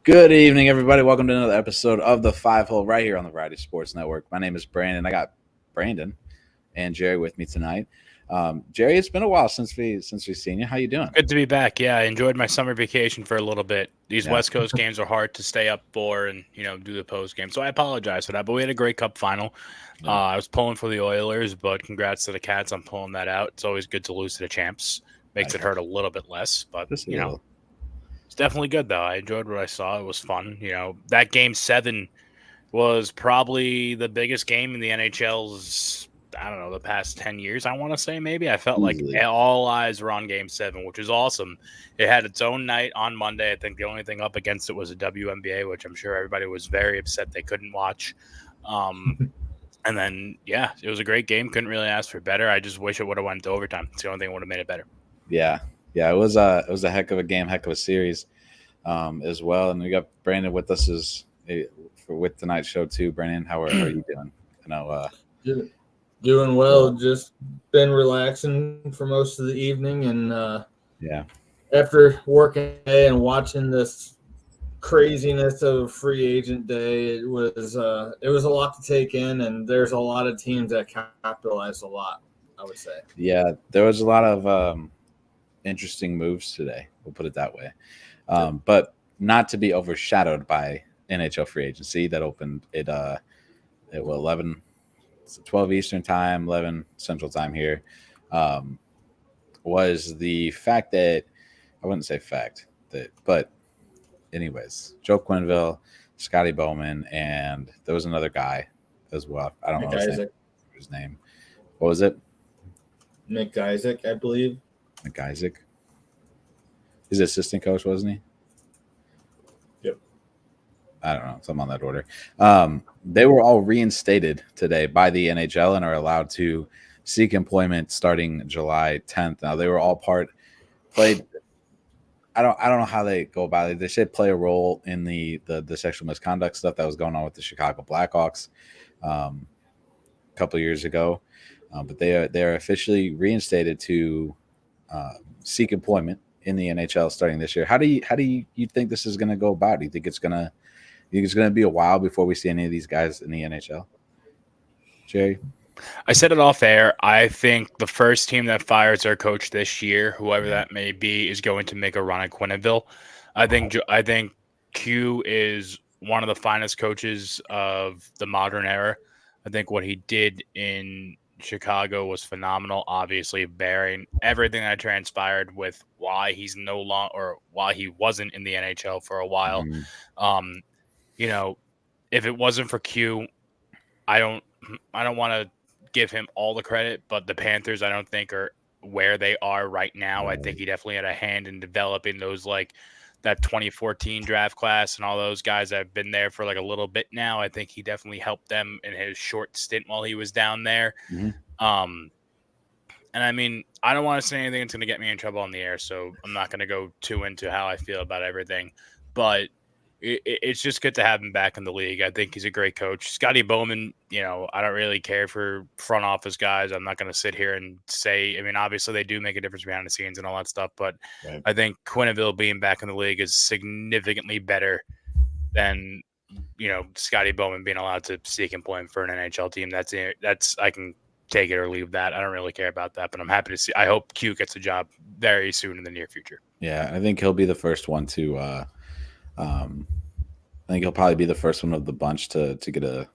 Good evening, everybody. Welcome to another episode of The Five Hole right here on the Variety Sports Network. My name is Brandon. I got Brandon and Jerry with me tonight. Jerry, it's been a while since we've seen you. How you doing? Good to be back. Yeah, I enjoyed my summer vacation for a little bit. These West Coast games are hard to stay up for and, do the post game. So I apologize for that. But we had a great Cup final. Yeah. I was pulling for the Oilers, but congrats to the Cats on pulling that out. It's always good to lose to the champs. Makes it hurt a little bit less, but, it's definitely good, though. I enjoyed what I saw. It was fun. That Game 7 was probably the biggest game in the NHL's, the past 10 years, I want to say, maybe. I felt like all eyes were on Game 7, which is awesome. It had its own night on Monday. I think the only thing up against it was a WNBA, which I'm sure everybody was very upset they couldn't watch. And then, it was a great game. Couldn't really ask for better. I just wish it would have went to overtime. It's the only thing that would have made it better. Yeah, it was a heck of a game, heck of a series as well. And we got Brandon with us with tonight's show too. Brandon, how are you doing? I know. Doing well. Just been relaxing for most of the evening, and after working day and watching this craziness of free agent day, it was a lot to take in, and there's a lot of teams that capitalized a lot, I would say. Yeah, there was a lot of interesting moves today. We'll put it that way, but not to be overshadowed by NHL free agency that opened at 11. 12 Eastern time, 11 Central time here, was the fact that I wouldn't say fact that, but anyways, Joe Quenville, Scotty Bowman, and there was another guy as well. I don't know his name. What was it? Nick Isaac, I believe. Nick Isaac. He's the assistant coach, wasn't he? I don't know, something on that order. They were all reinstated today by the NHL and are allowed to seek employment starting July 10th. Now they were all played. I don't know how they go about it. They should play a role in the sexual misconduct stuff that was going on with the Chicago Blackhawks a couple of years ago. But they are officially reinstated to seek employment in the NHL starting this year. How do you think this is going to go about? Do you think it's going to be a while before we see any of these guys in the NHL? Jerry? I said it off air. I think the first team that fires their coach this year, whoever that may be, is going to make a run at Quenville. I think Q is one of the finest coaches of the modern era. I think what he did in Chicago was phenomenal, obviously bearing everything that transpired with why he's no longer, or why he wasn't in the NHL for a while. Mm-hmm. If it wasn't for Q, I don't want to give him all the credit, but the Panthers, I don't think, are where they are right now. I think he definitely had a hand in developing those, like that 2014 draft class and all those guys that have been there for like a little bit now. I think he definitely helped them in his short stint while he was down there. Mm-hmm. And I mean, I don't want to say anything that's going to get me in trouble on the air, so I'm not going to go too into how I feel about everything, but it's just good to have him back in the league. I think he's a great coach. Scotty Bowman, I don't really care for front office guys. I'm not going to sit here and say, obviously they do make a difference behind the scenes and all that stuff, but right. I think Quenville being back in the league is significantly better than, Scotty Bowman being allowed to seek employment for an NHL team. That's I can take it or leave that. I don't really care about that, but I'm happy to see. I hope Q gets a job very soon in the near future. Yeah, I think he'll be the first one to I think he'll probably be the first one of the bunch to get a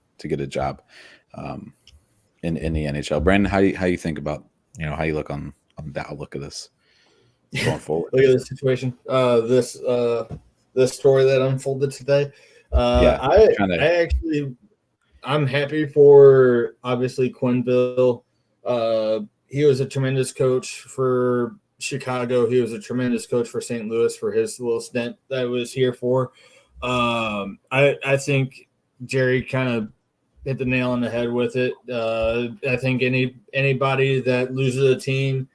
job in the NHL. Brandon, how you think about how you look on the outlook of this going forward? Look at this situation. This story that unfolded today. I'm happy for obviously Quenville. He was a tremendous coach for Chicago. He was a tremendous coach for St. Louis for his little stint that I was here for. I think Jerry kind of hit the nail on the head with it. I think anybody that loses a team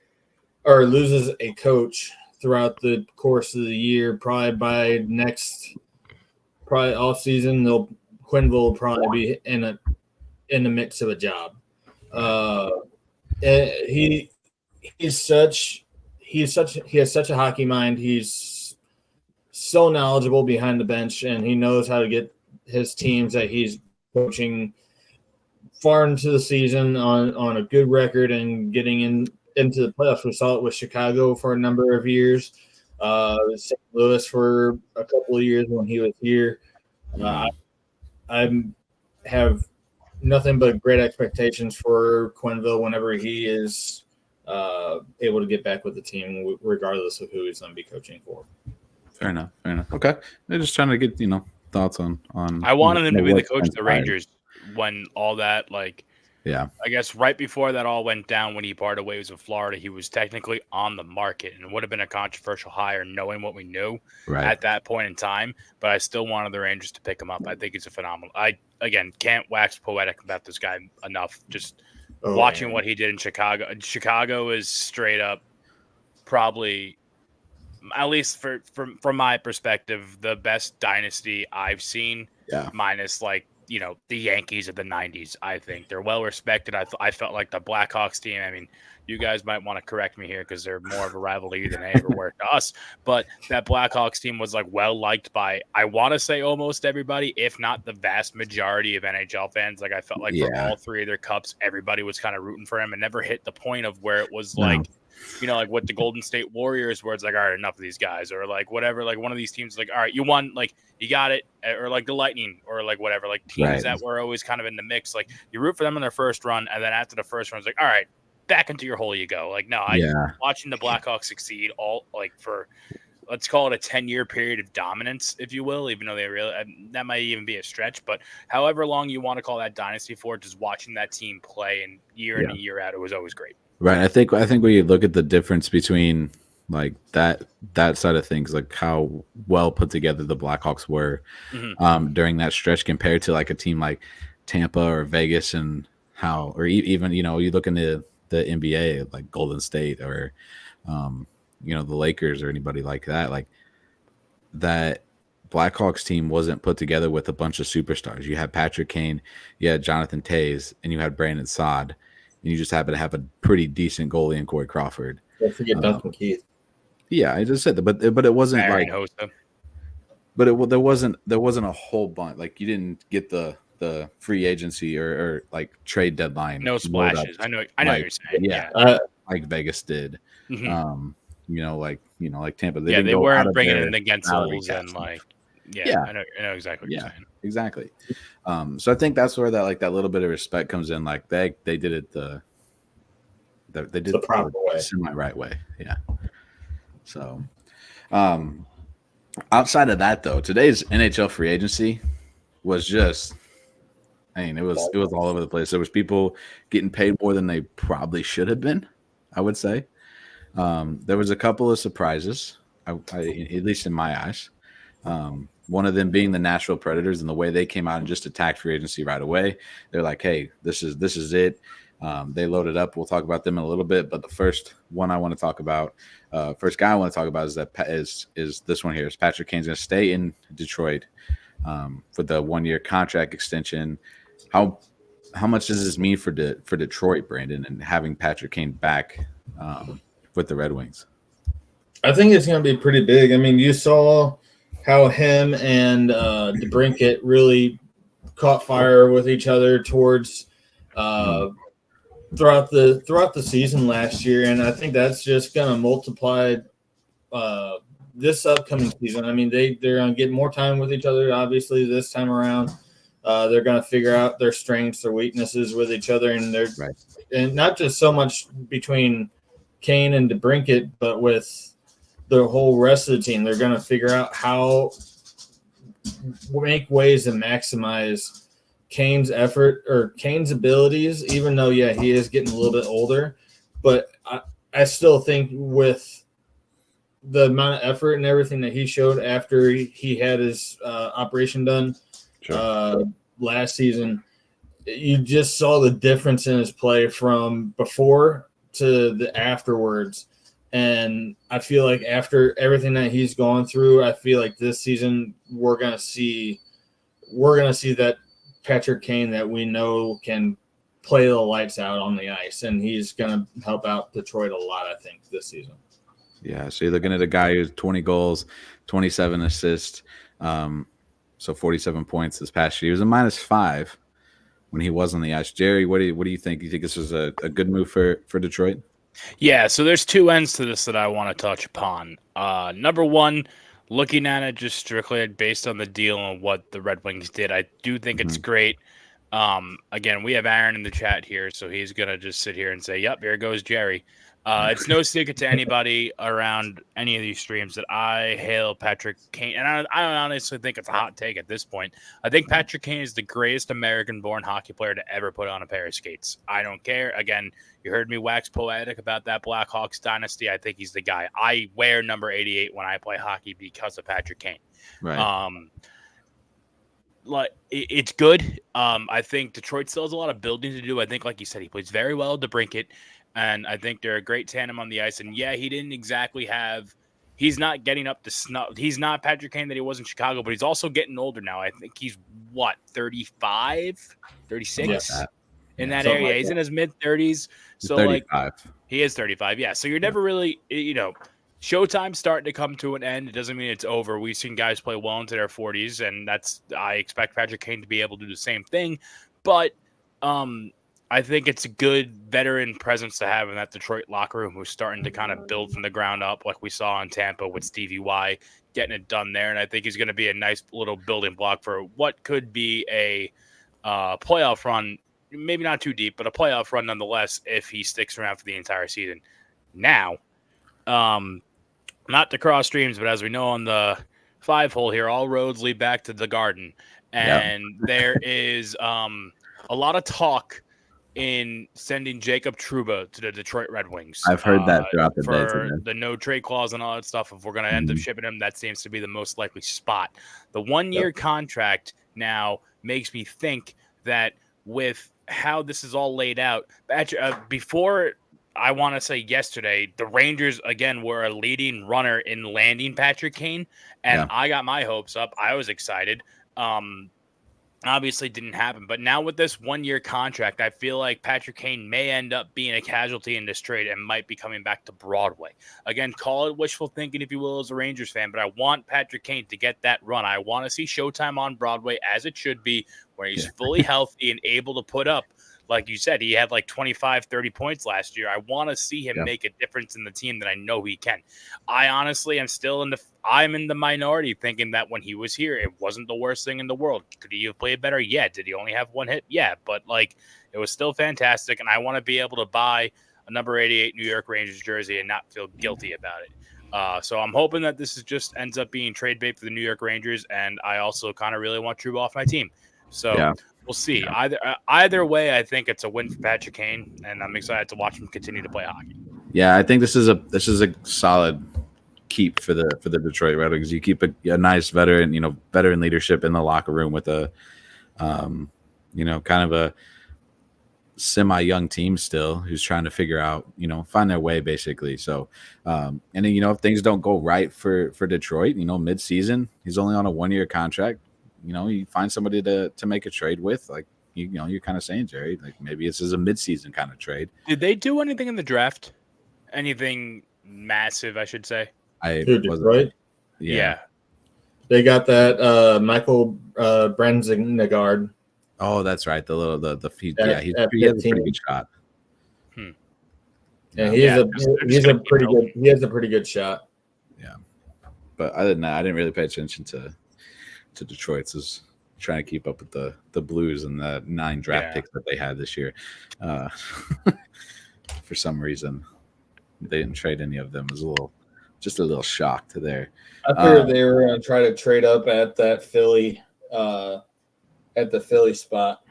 or loses a coach throughout the course of the year, probably off season, Quenville will probably be in the mix of a job. He has such a hockey mind. He's so knowledgeable behind the bench, and he knows how to get his teams that he's coaching far into the season on a good record and getting into the playoffs. We saw it with Chicago for a number of years, St. Louis for a couple of years when he was here. I have nothing but great expectations for Quenville whenever he is able to get back with the team, regardless of who he's going to be coaching for. Fair enough. Okay, they're just trying to get thoughts on. I wanted him to be the coach of the Rangers when all that, like, yeah, I guess right before that all went down when he parted ways with Florida, he was technically on the market, and it would have been a controversial hire knowing what we knew at that point in time. But I still wanted the Rangers to pick him up. I think he's a phenomenal. I again can't wax poetic about this guy enough. Just watching what he did in Chicago. Chicago is straight up probably, at least from my perspective, the best dynasty I've seen. Yeah. Minus the Yankees of the 90s. I think they're well respected. I felt like the Blackhawks team, I mean, you guys might want to correct me here because they're more of a rivalry than they ever were to us, but that Blackhawks team was well liked by, I want to say, almost everybody, if not the vast majority of NHL fans. I felt like for all three of their cups, everybody was kind of rooting for him and never hit the point of where it was like with the Golden State Warriors, where it's all right, enough of these guys, or whatever, one of these teams, all right, you won, you got it, or the Lightning, or whatever, teams that were always kind of in the mix, you root for them in their first run, and then after the first run, it's all right, back into your hole you go. Watching the Blackhawks succeed all for, let's call it a 10-year period of dominance, if you will, even though they really, that might even be a stretch, but however long you want to call that dynasty for, just watching that team play and year in and year out, it was always great. Right. I think when you look at the difference between that side of things, how well put together the Blackhawks were during that stretch compared to a team like Tampa or Vegas, and even you look into the NBA, like Golden State or the Lakers or anybody like that, that Blackhawks team wasn't put together with a bunch of superstars. You had Patrick Kane, you had Jonathan Toews, and you had Brandon Saad. And you just happen to have a pretty decent goalie in Corey Crawford. Don't forget Duncan Keith. Yeah, I just said that, but it wasn't there wasn't a whole bunch. You didn't get the free agency or trade deadline. No splashes. I know what you're saying. Yeah, like Vegas did. Mm-hmm. Like Tampa. They weren't bringing in the Guentzals and I know exactly what you're saying. Exactly. So I think that's where that little bit of respect comes in. They did it the proper way, semi-right way. Yeah. So, outside of that though, today's NHL free agency was just, it was all over the place. There was people getting paid more than they probably should have been, I would say. There was a couple of surprises, at least in my eyes. One of them being the Nashville Predators, and the way they came out and just attacked free agency right away. They're like, hey, this is it. They loaded up. We'll talk about them in a little bit, but the first one I want to talk about, first guy I want to talk about is this one here. Is Patrick Kane's going to stay in Detroit for the 1-year contract extension? How much does this mean for Detroit, Brandon, and having Patrick Kane back with the Red Wings? I think it's going to be pretty big. I mean, you saw how him and DeBrincat really caught fire with each other towards throughout the season last year, and I think that's just going to multiply this upcoming season. I mean, they're going to get more time with each other. Obviously, this time around, they're going to figure out their strengths, their weaknesses with each other, and and not just so much between Kane and DeBrincat, but with the whole rest of the team. They're going to figure out how make ways to maximize Kane's effort or Kane's abilities, even though, he is getting a little bit older. But I still think with the amount of effort and everything that he showed after he had his operation done last season, you just saw the difference in his play from before to the afterwards. And I feel like after everything that he's gone through, I feel like this season we're gonna see that Patrick Kane that we know can play the lights out on the ice, and he's gonna help out Detroit a lot, I think, this season. Yeah, so you're looking at a guy who's 20 goals, 27 assists, so 47 points this past year. He was a -5 when he was on the ice. Jerry, what do you think? You think this was a good move for Detroit? Yeah, so there's two ends to this that I want to touch upon. Number one, looking at it just strictly based on the deal and what the Red Wings did, I do think it's great. Again, we have Aaron in the chat here, so he's going to just sit here and say, yep, here goes Jerry. It's no secret to anybody around any of these streams that I hail Patrick Kane. And I honestly think it's a hot take at this point. I think Patrick Kane is the greatest American-born hockey player to ever put on a pair of skates. I don't care. Again, you heard me wax poetic about that Blackhawks dynasty. I think he's the guy. I wear number 88 when I play hockey because of Patrick Kane. Right. It's good. I think Detroit still has a lot of building to do. I think, like you said, he plays very well to DeBrincat. And I think they're a great tandem on the ice. And yeah, he didn't exactly he's not getting up to snuff. He's not Patrick Kane that he was in Chicago, but he's also getting older now. I think he's 35, 36 in that area. He's in his mid 30s. So 35. He is 35. Yeah. So you're never really, Showtime's starting to come to an end. It doesn't mean it's over. We've seen guys play well into their 40s, and I expect Patrick Kane to be able to do the same thing. But, I think it's a good veteran presence to have in that Detroit locker room who's starting to kind of build from the ground up like we saw in Tampa with Stevie Y getting it done there. And I think he's going to be a nice little building block for what could be a playoff run, maybe not too deep, but a playoff run nonetheless if he sticks around for the entire season. Now, not to cross streams, but as we know on the 5-hole here, all roads lead back to the Garden. And there is a lot of talk in sending Jacob Trouba to the Detroit Red Wings. I've heard that throughout the day for the no trade clause and all that stuff. If we're going to end up shipping him, that seems to be the most likely spot. The 1-year contract now makes me think that with how this is all laid out, before I want to say yesterday, the Rangers again were a leading runner in landing Patrick Kane, and I got my hopes up. I was excited. Obviously didn't happen, but now with this 1-year contract, I feel like Patrick Kane may end up being a casualty in this trade and might be coming back to Broadway. Again, call it wishful thinking if you will as a Rangers fan, but I want Patrick Kane to get that run. I want to see Showtime on Broadway as it should be, where he's fully healthy and able to put up. Like you said, he had like 25, 30 points last year. I want to see him make a difference in the team that I know he can. I honestly am still I'm in the minority thinking that when he was here, it wasn't the worst thing in the world. Could he have played better? Yeah. Did he only have 1 hit? Yeah. But it was still fantastic. And I want to be able to buy a number 88 New York Rangers jersey and not feel guilty about it. So I'm hoping that this ends up being trade bait for the New York Rangers. And I also kind of really want Trouba off my team. So we'll see. Either way, I think it's a win for Patrick Kane, and I'm excited to watch him continue to play hockey. Yeah, I think this is a solid keep for the Detroit Red Wings. You keep a nice veteran, veteran leadership in the locker room with a, kind of a semi-young team still who's trying to figure out, find their way basically. So, and then, if things don't go right for Detroit, mid-season, he's only on a 1-year contract. You find somebody to make a trade with, you're kind of saying, Jerry, maybe this is a midseason kind of trade. Did they do anything in the draft? Anything massive, I should say? Detroit? Yeah. They got that Michael Brenzingard. Oh, that's right. He has a pretty good shot. Yeah, he has a pretty good shot. Yeah. But other than that, I didn't really pay attention to Detroit. So trying to keep up with the Blues and the 9 draft picks that they had this year. For some reason, they didn't trade any of them. It was just a little shock to there. I figured they were going to try to trade up at that Philly, at the Philly spot.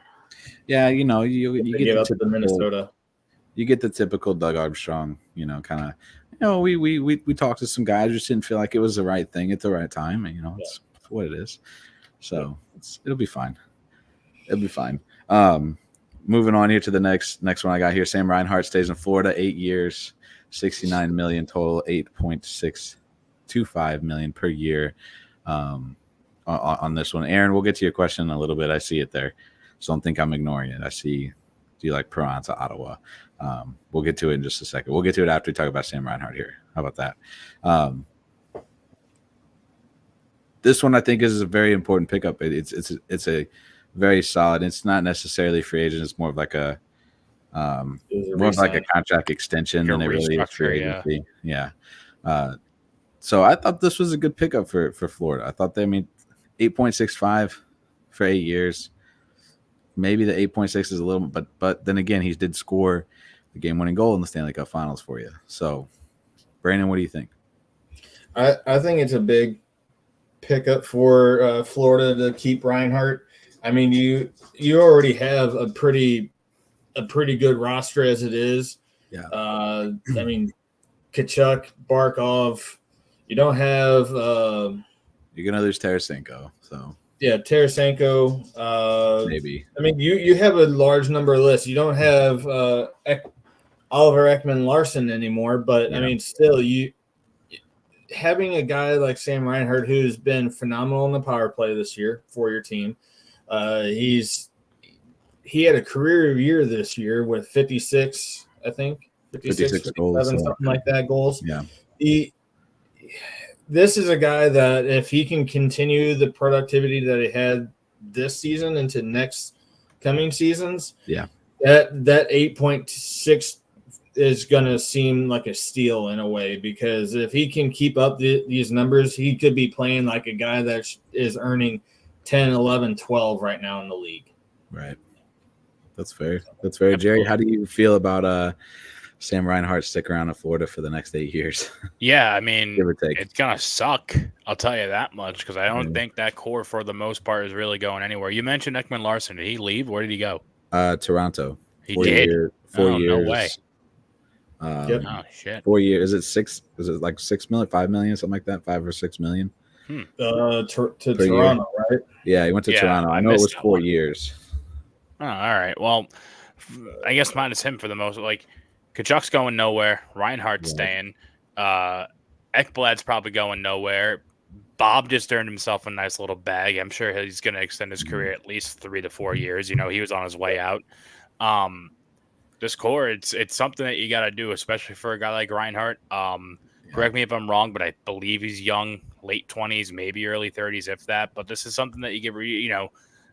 Yeah, you get up to Minnesota. You get the typical Doug Armstrong, kind of. We talked to some guys, just didn't feel like it was the right thing at the right time. And, it's what it is. So it'll be fine. It'll be fine. Moving on here to the next one I got here. Sam Reinhart stays in Florida 8 years, $69 million total, $8.625 million per year on this one. Aaron, we'll get to your question in a little bit. I see it there, so don't think I'm ignoring it. I see do you like Perron to Ottawa? We'll get to it in just a second. We'll get to it after we talk about Sam Reinhart here. How about that? This one I think is a very important pickup. It's a very solid. It's not necessarily free agent. It's more of like a contract extension than it really is free agency. Yeah. So I thought this was a good pickup for Florida. I thought 8.65 for 8 years. Maybe the 8.6 is a little, but then again, he did score the game-winning goal in the Stanley Cup Finals for you. So, Brandon, what do you think? I think it's a big pickup for Florida to keep Reinhart. I mean, you already have a pretty good roster as it is. Yeah. I mean, Tkachuk, Barkov. You don't have. You're gonna lose Tarasenko, so. Yeah, Tarasenko. Maybe. I mean, you have a large number of lists. You don't have Oliver Ekman-Larsson anymore, but yeah. I mean, still, having a guy like Sam Reinhart, who's been phenomenal in the power play this year for your team, he had a career year this year with 56, I think, 56 goals, something like that, goals. Yeah. This is a guy that if he can continue the productivity that he had this season into next coming seasons, yeah, that 8.6 is going to seem like a steal in a way, because if he can keep up these numbers, he could be playing like a guy that is earning 10, 11, 12 right now in the league. Right. That's fair. That's fair. Jerry, how do you feel about Sam Reinhart stick around in Florida for the next 8 years? Yeah, I mean, it's going to suck. I'll tell you that much, because I don't think that core for the most part is really going anywhere. You mentioned Ekman-Larsson. Did he leave? Where did he go? Toronto. He did? 4 years. No way. Yep. Oh, shit. 4 years. Is it like 6 million, 5 million, something like that? 5 or 6 million? To Toronto, right? Yeah, he went to Toronto. I know it was 4 years. Oh, all right. Well, I guess minus him for the most. Like, Kachuk's going nowhere. Reinhardt's staying. Ekblad's probably going nowhere. Bob just earned himself a nice little bag. I'm sure he's going to extend his career at least 3 to 4 years. You know, he was on his way out. This core, it's something that you got to do, especially for a guy like Reinhart. Correct me if I'm wrong, but I believe he's young, late 20s, maybe early 30s, if that. But this is something that you get,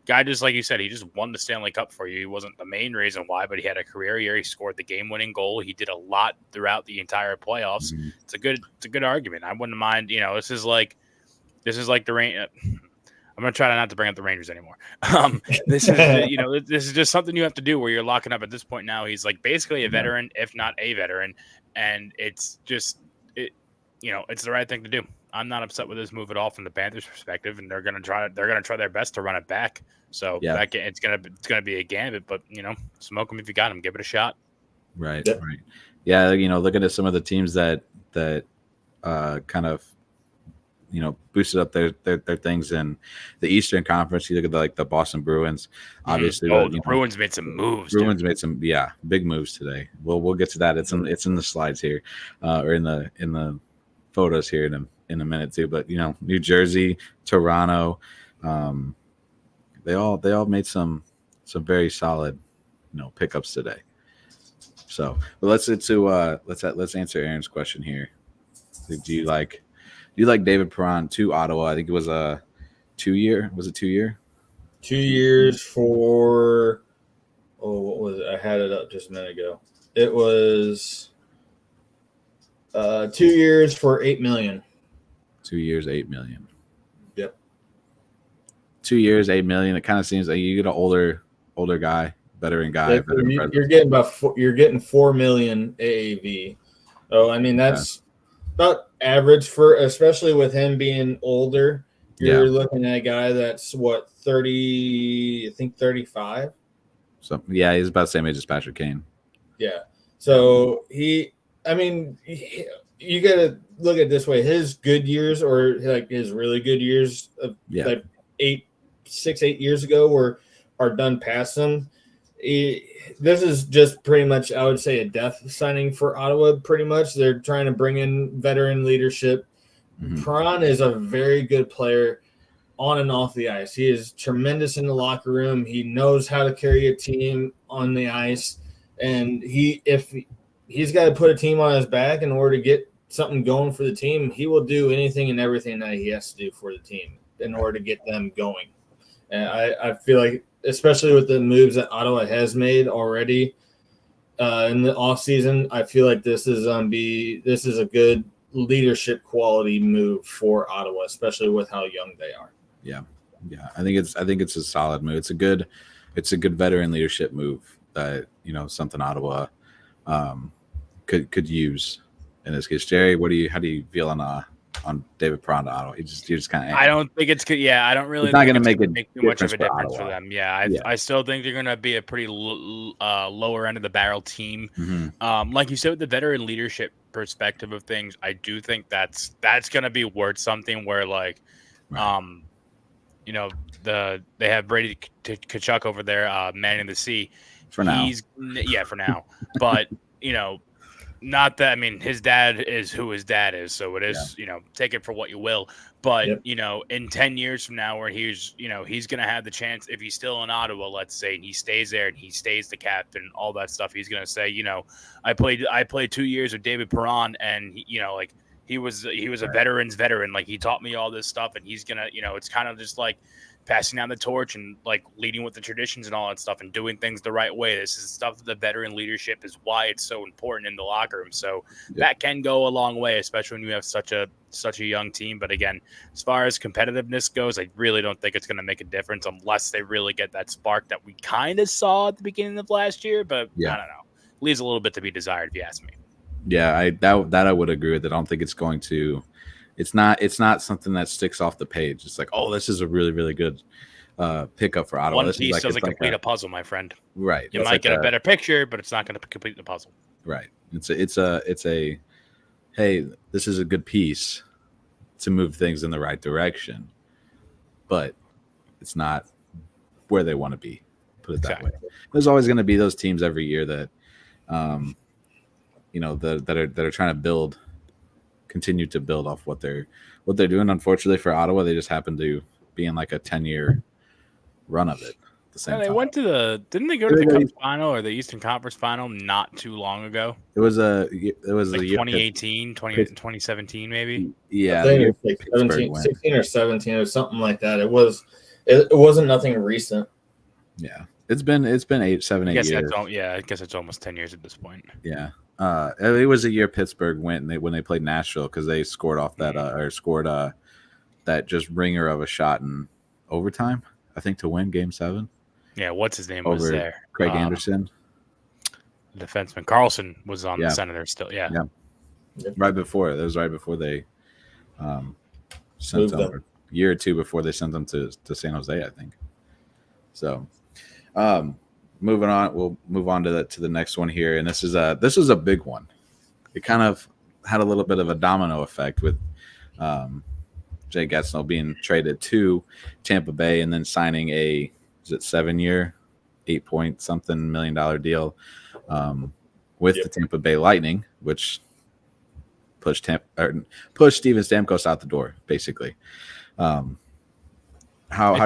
guy, just like you said, he just won the Stanley Cup for you. He wasn't the main reason why, but he had a career year. He scored the game-winning goal. He did a lot throughout the entire playoffs. Mm-hmm. It's a good argument. I wouldn't mind. This is like the Rangers. I'm gonna try not to bring up the Rangers anymore. This is this is just something you have to do where you're locking up at this point. Now he's like basically a veteran, if not a veteran, and it's just it's the right thing to do. I'm not upset with this move at all from the Panthers' perspective, and they're gonna try their best to run it back. So it's gonna be a gambit, but smoke them if you got them, give it a shot. Right, right. Yeah, looking at some of the teams that kind of boosted up their things in the Eastern Conference. You look at the Boston Bruins, obviously. The Bruins made some moves. Made some big moves today. We'll get to that. It's in the slides here, or in the photos here in a minute too. But New Jersey, Toronto, they all made some very solid pickups today. So, but let's answer Aaron's question here. Do you like David Perron to Ottawa? I think it was a 2 year. Was it 2 year? 2 years for what was it? I had it up just a minute ago. It was 2 years for $8 million. 2 years, $8 million. Yep. 2 years, $8 million. It kind of seems like you get an older guy, veteran guy. You're getting $4 million AAV. Oh, I mean that's about average for, especially with him being older. You're looking at a guy that's 30, I think 35. So he's about the same age as Patrick Kane. Yeah. So you got to look at it this way. His good years, or like his really good years of like 8 years ago are done past him. This is just pretty much, I would say, a death signing for Ottawa. Pretty much, they're trying to bring in veteran leadership. Mm-hmm. Perron is a very good player. on and off the ice. He is tremendous in the locker room. He knows how to carry a team on the ice, and if he's got to put a team on his back in order to get something going for the team, he will do anything and everything that he has to do for the team in order to get them going. And I feel like, especially with the moves that Ottawa has made already in the offseason, I feel like this is a good leadership quality move for Ottawa, especially with how young they are. Yeah. I think it's a solid move. It's a good veteran leadership move that, something Ottawa could use in this case. Jerry, how do you feel on David Perron to Ottawa? You're just kind of. I don't think it's good. Yeah, I don't really. It's not going to make too much of a difference for them. Yeah, I still think they're going to be a pretty lower end of the barrel team. Mm-hmm. Like you said, with the veteran leadership perspective of things, I do think that's going to be worth something. Where like, Right. they have Brady Tkachuk over there, manning the sea. For now. For now, but not that, I mean, his dad is who his dad is, so it is, take it for what you will. But, in 10 years from now, where he's going to have the chance, if he's still in Ottawa, let's say, and he stays there and he stays the captain, all that stuff, he's going to say, I played 2 years with David Perron, and, he was a veteran's veteran. Like, he taught me all this stuff, and he's going to, it's kind of just like passing down the torch and like leading with the traditions and all that stuff and doing things the right way. This is stuff that the veteran leadership is why it's so important in the locker room. So that can go a long way, especially when you have such a young team. But again, as far as competitiveness goes, I really don't think it's going to make a difference unless they really get that spark that we kind of saw at the beginning of last year. But I don't know. Leaves a little bit to be desired, if you ask me. Yeah, I would agree with it. I don't think it's going to. It's not something that sticks off the page. It's like, oh, this is a really, really good pickup for Ottawa. One piece doesn't complete a puzzle, my friend. Right. You might get a better picture, but it's not going to complete the puzzle. Right. It's a hey, this is a good piece to move things in the right direction, but it's not where they want to be. Put it that way. There's always going to be those teams every year that, that are trying to continue to build off what they're doing. Unfortunately for Ottawa, they just happen to be in like a 10-year run of it. At the same time. Went to didn't they go to the Cup final or the Eastern Conference final not too long ago? It was like the 2018, 2017 maybe. Yeah, I think it was like 16 or 17 or something like that. It wasn't nothing recent. Yeah, it's been 8 years. I guess it's almost 10 years at this point. Yeah. It was a year Pittsburgh went when they played Nashville because they scored off that that just ringer of a shot in overtime, I think, to win Game 7. Yeah, what's his name over was there? Craig Anderson, the defenseman. Carlson was on the Senators still. Yeah. Right before they sent them, a year or two before they sent them to San Jose, I think. So, moving on, we'll move on to the next one here, and this is a big one. It kind of had a little bit of a domino effect with Jay Guentzal being traded to Tampa Bay and then signing a 7-year, $8-point-something million deal with the Tampa Bay Lightning, which pushed Steven Stamkos out the door, basically. How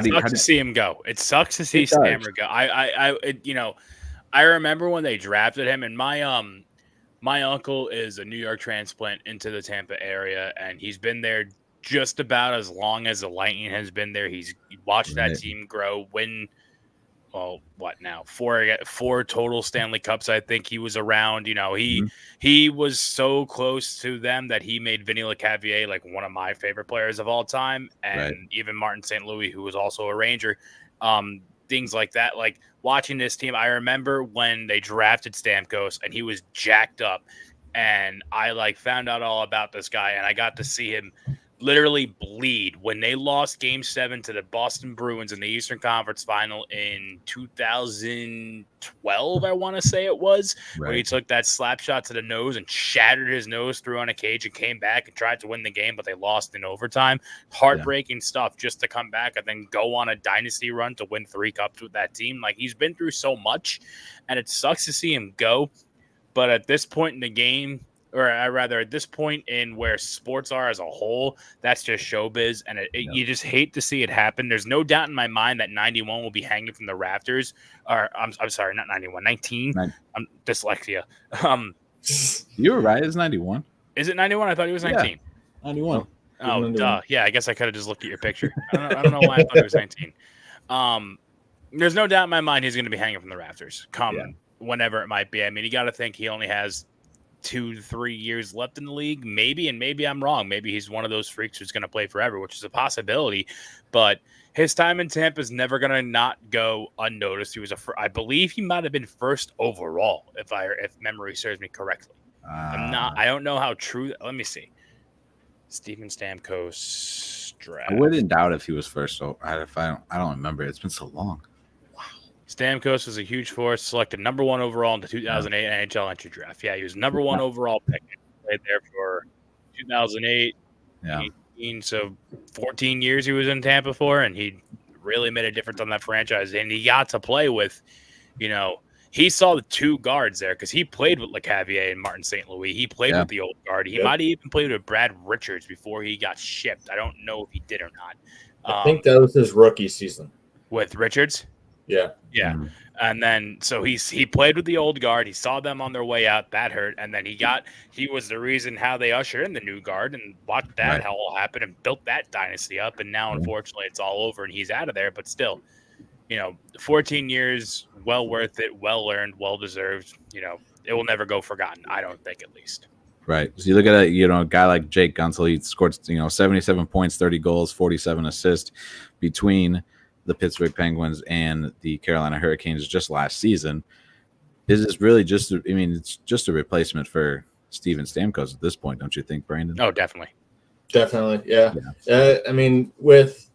do you see him go? It sucks to see Stammer go. I remember when they drafted him, and my uncle is a New York transplant into the Tampa area, and he's been there just about as long as the Lightning has been there. He's watched that team grow, win. Well, what now? Four total Stanley Cups. I think he was around. He was so close to them that he made Vinny Lecavalier like one of my favorite players of all time, and even Martin St. Louis, who was also a Ranger. Things like that. Like watching this team, I remember when they drafted Stamkos, and he was jacked up, and I found out all about this guy, and I got to see him literally bleed when they lost Game 7 to the Boston Bruins in the Eastern Conference Final in 2012, I want to say it was, where he took that slap shot to the nose and shattered his nose through on a cage and came back and tried to win the game, but they lost in overtime. Heartbreaking stuff just to come back and then go on a dynasty run to win 3 cups with that team. Like, he's been through so much, and it sucks to see him go. But at this point in the game, or I rather at this point in where sports are as a whole, that's just showbiz, and you just hate to see it happen. There's no doubt in my mind that 91 will be hanging from the rafters. Or I'm sorry, not 91, 19. I'm dyslexia. You were right. It's 91. Is it 91? I thought it was 19. 91. Oh, duh. Yeah, I guess I could have just looked at your picture. I don't know why I thought it was 19. There's no doubt in my mind he's going to be hanging from the rafters whenever it might be. I mean, you got to think he only has 2 to 3 years left in the league, maybe, and maybe I'm wrong. Maybe he's one of those freaks who's going to play forever, which is a possibility. But his time in Tampa is never going to not go unnoticed. He was I believe he might have been first overall, if memory serves me correctly. I don't know how true. Let me see. Steven Stamkos draft. I wouldn't doubt if he was first. So I don't remember. It's been so long. Wow. Stamkos was a huge force. Selected number 1 overall in the 2008 NHL entry draft. Yeah, he was number 1 overall pick. Played there for 2008, 18. So 14 years he was in Tampa for, and he really made a difference on that franchise. And he got to play with, he saw the 2 guards there because he played with LeCavier and Martin St. Louis. He played with the old guard. He might have even played with Brad Richards before he got shipped. I don't know if he did or not. I think that was his rookie season. With Richards? Yeah. Yeah. Mm-hmm. And then so he played with the old guard. He saw them on their way out. That hurt. And then he was the reason how they ushered in the new guard and watched that all happen and built that dynasty up. And now, unfortunately, it's all over and he's out of there. But still, 14 years, well worth it, well earned, well deserved. It will never go forgotten. I don't think, at least. Right. So you look at a guy like Jake Guentzal. He scored 77 points, 30 goals, 47 assists between the Pittsburgh Penguins and the Carolina Hurricanes just last season. Is this really it's just a replacement for Steven Stamkos at this point, don't you think, Brandon? Oh, definitely. Definitely, yeah. I mean, with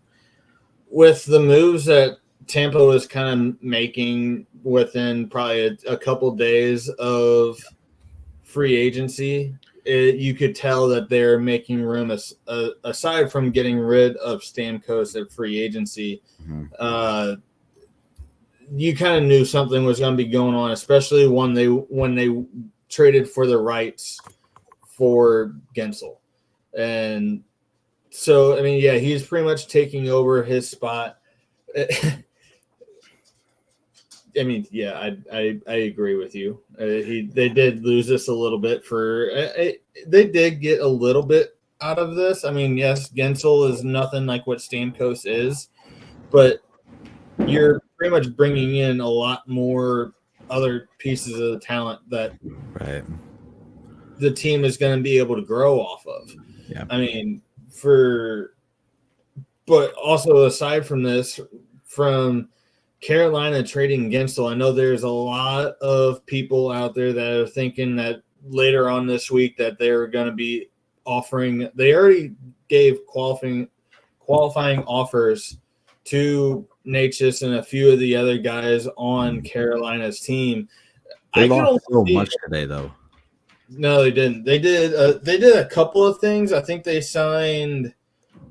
the moves that Tampa was kind of making within probably a couple days of free agency, you could tell that they're making room aside from getting rid of Stamkos at free agency. Mm-hmm. You kind of knew something was going to be going on, especially when they traded for the rights for Guentzal. And so, I mean, yeah, he's pretty much taking over his spot. I mean, yeah, I agree with you. They did lose this a little bit they did get a little bit out of this. I mean, yes, Guentzal is nothing like what Stamkos is, but you're pretty much bringing in a lot more other pieces of the talent that the team is going to be able to grow off of. Yeah. I mean, but also aside from this, from Carolina trading Guentzal, I know there's a lot of people out there that are thinking that later on this week that they're going to be offering. They already gave qualifying offers to Natchez and a few of the other guys on Carolina's team. They lost so much today, though. No, they didn't. They did a couple of things. I think they signed.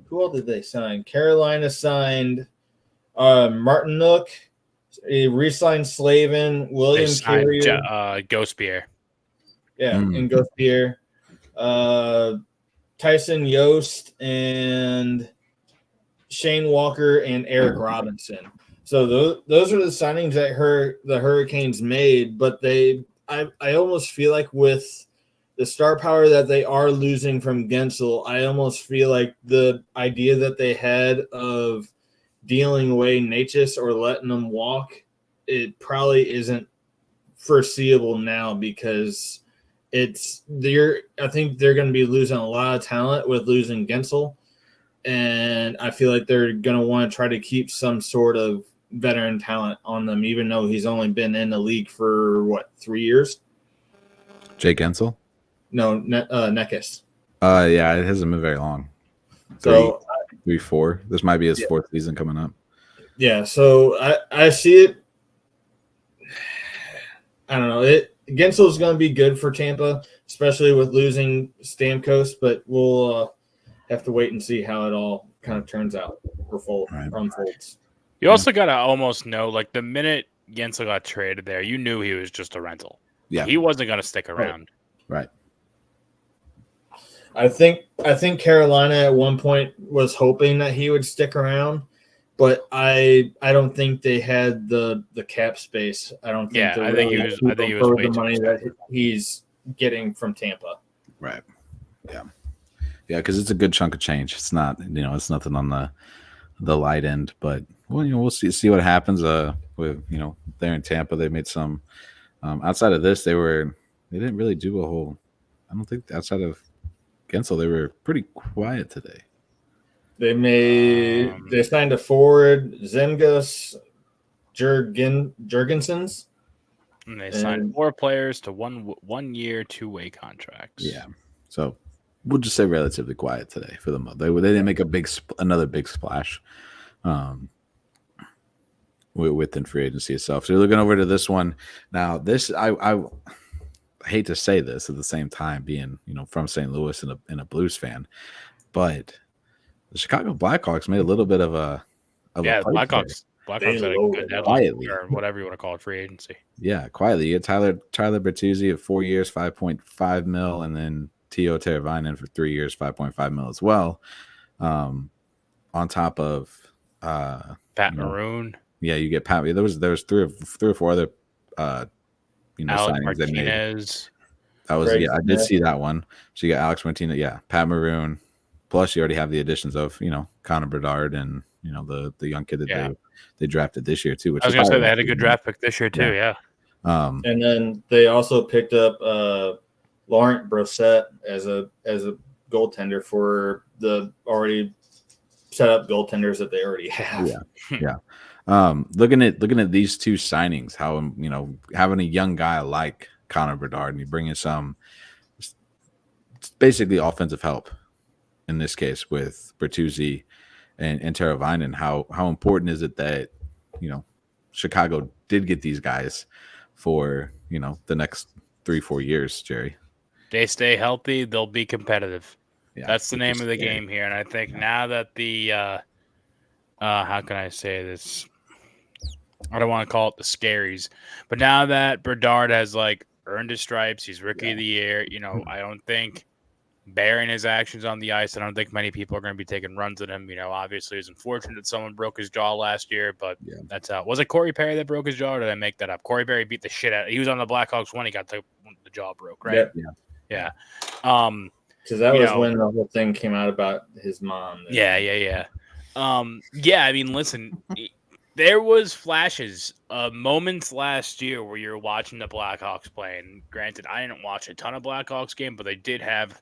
Who else did they sign? Carolina signed Martinook. He re-signed Slavin, William Carrier, Ghost Pierre. Yeah, and Ghost Pierre. Tyson Yost and Shane Walker and Eric Robinson. So those are the signings that the Hurricanes made, but I almost feel like with the star power that they are losing from Guentzal, I almost feel like the idea that they had of dealing away Natchez or letting them walk, it probably isn't foreseeable now because I think they're going to be losing a lot of talent with losing Guentzal, and I feel like they're going to want to try to keep some sort of veteran talent on them, even though he's only been in the league for 3 years. Jake Guentzal? No, Necas. Yeah, it hasn't been very long. So 3, 4. This might be his fourth season coming up. Yeah, so I see it. I don't know. Guentzal is going to be good for Tampa, especially with losing Stamkos, but we'll have to wait and see how it all kind of turns out or unfolds. You also got to almost know, like, the minute Guentzal got traded there, you knew he was just a rental. Yeah. He wasn't going to stick around. Right. I think Carolina at one point was hoping that he would stick around, but I don't think they had the cap space. I don't think I think he was for way the too money expensive. that he's getting from Tampa. Right. Yeah. Yeah, because it's a good chunk of change. It's not, it's nothing on the light end, but we'll see what happens. With they're in Tampa, they made some. Outside of this, they didn't really do a whole. I don't think outside of Guentzal, they were pretty quiet today. They signed a forward, Zemgus Jurgensons. And they signed 4 players to 1 year, 2-way contracts. Yeah. So we'll just say relatively quiet today for the month. They didn't make another big splash within free agency itself. So you're looking over to this one. Now, this I hate to say this at the same time, being from St. Louis and a Blues fan, but the Chicago Blackhawks made a little bit of a Blackhawks had a good deadline, quietly, or whatever you want to call it, free agency. Yeah, quietly. You get Tyler Bertuzzi at 4 years, $5.5 million, and then Teo Teravainen for 3 years, $5.5 million as well. On top of Pat Maroon. Yeah, you get Pat. There was 3 or 4 other Alex signings they made. That was Greg I did see that one. So you got Alex Martinez, Pat Maroon. Plus, you already have the additions of Connor Bedard and the young kid that they drafted this year too. Which I was going to say they had a good draft pick this year too. Yeah. And then they also picked up Laurent Brosset as a goaltender for the already set up goaltenders that they already have. Yeah. Looking at these 2 signings, how having a young guy like Connor Bedard and you bring in some basically offensive help in this case with Bertuzzi and Teravainen, how important is it that Chicago did get these guys for the next 3-4 years, Jerry? They stay healthy, they'll be competitive. Yeah, that's the name of the game here. And I think now that the how can I say this? I don't want to call it the scaries, but now that Bedard has earned his stripes, he's rookie of the year. I don't think bearing his actions on the ice, I don't think many people are going to be taking runs at him. Obviously it's unfortunate that someone broke his jaw last year, but that's out. Was it Corey Perry that broke his jaw, or did I make that up? Corey Perry beat the shit out. He was on the Blackhawks when he got the jaw broke, right? Yeah. Because that was when the whole thing came out about his mom. Yeah. I mean, listen, there was flashes of moments last year where you're watching the Blackhawks play. And granted, I didn't watch a ton of Blackhawks games, but they did have,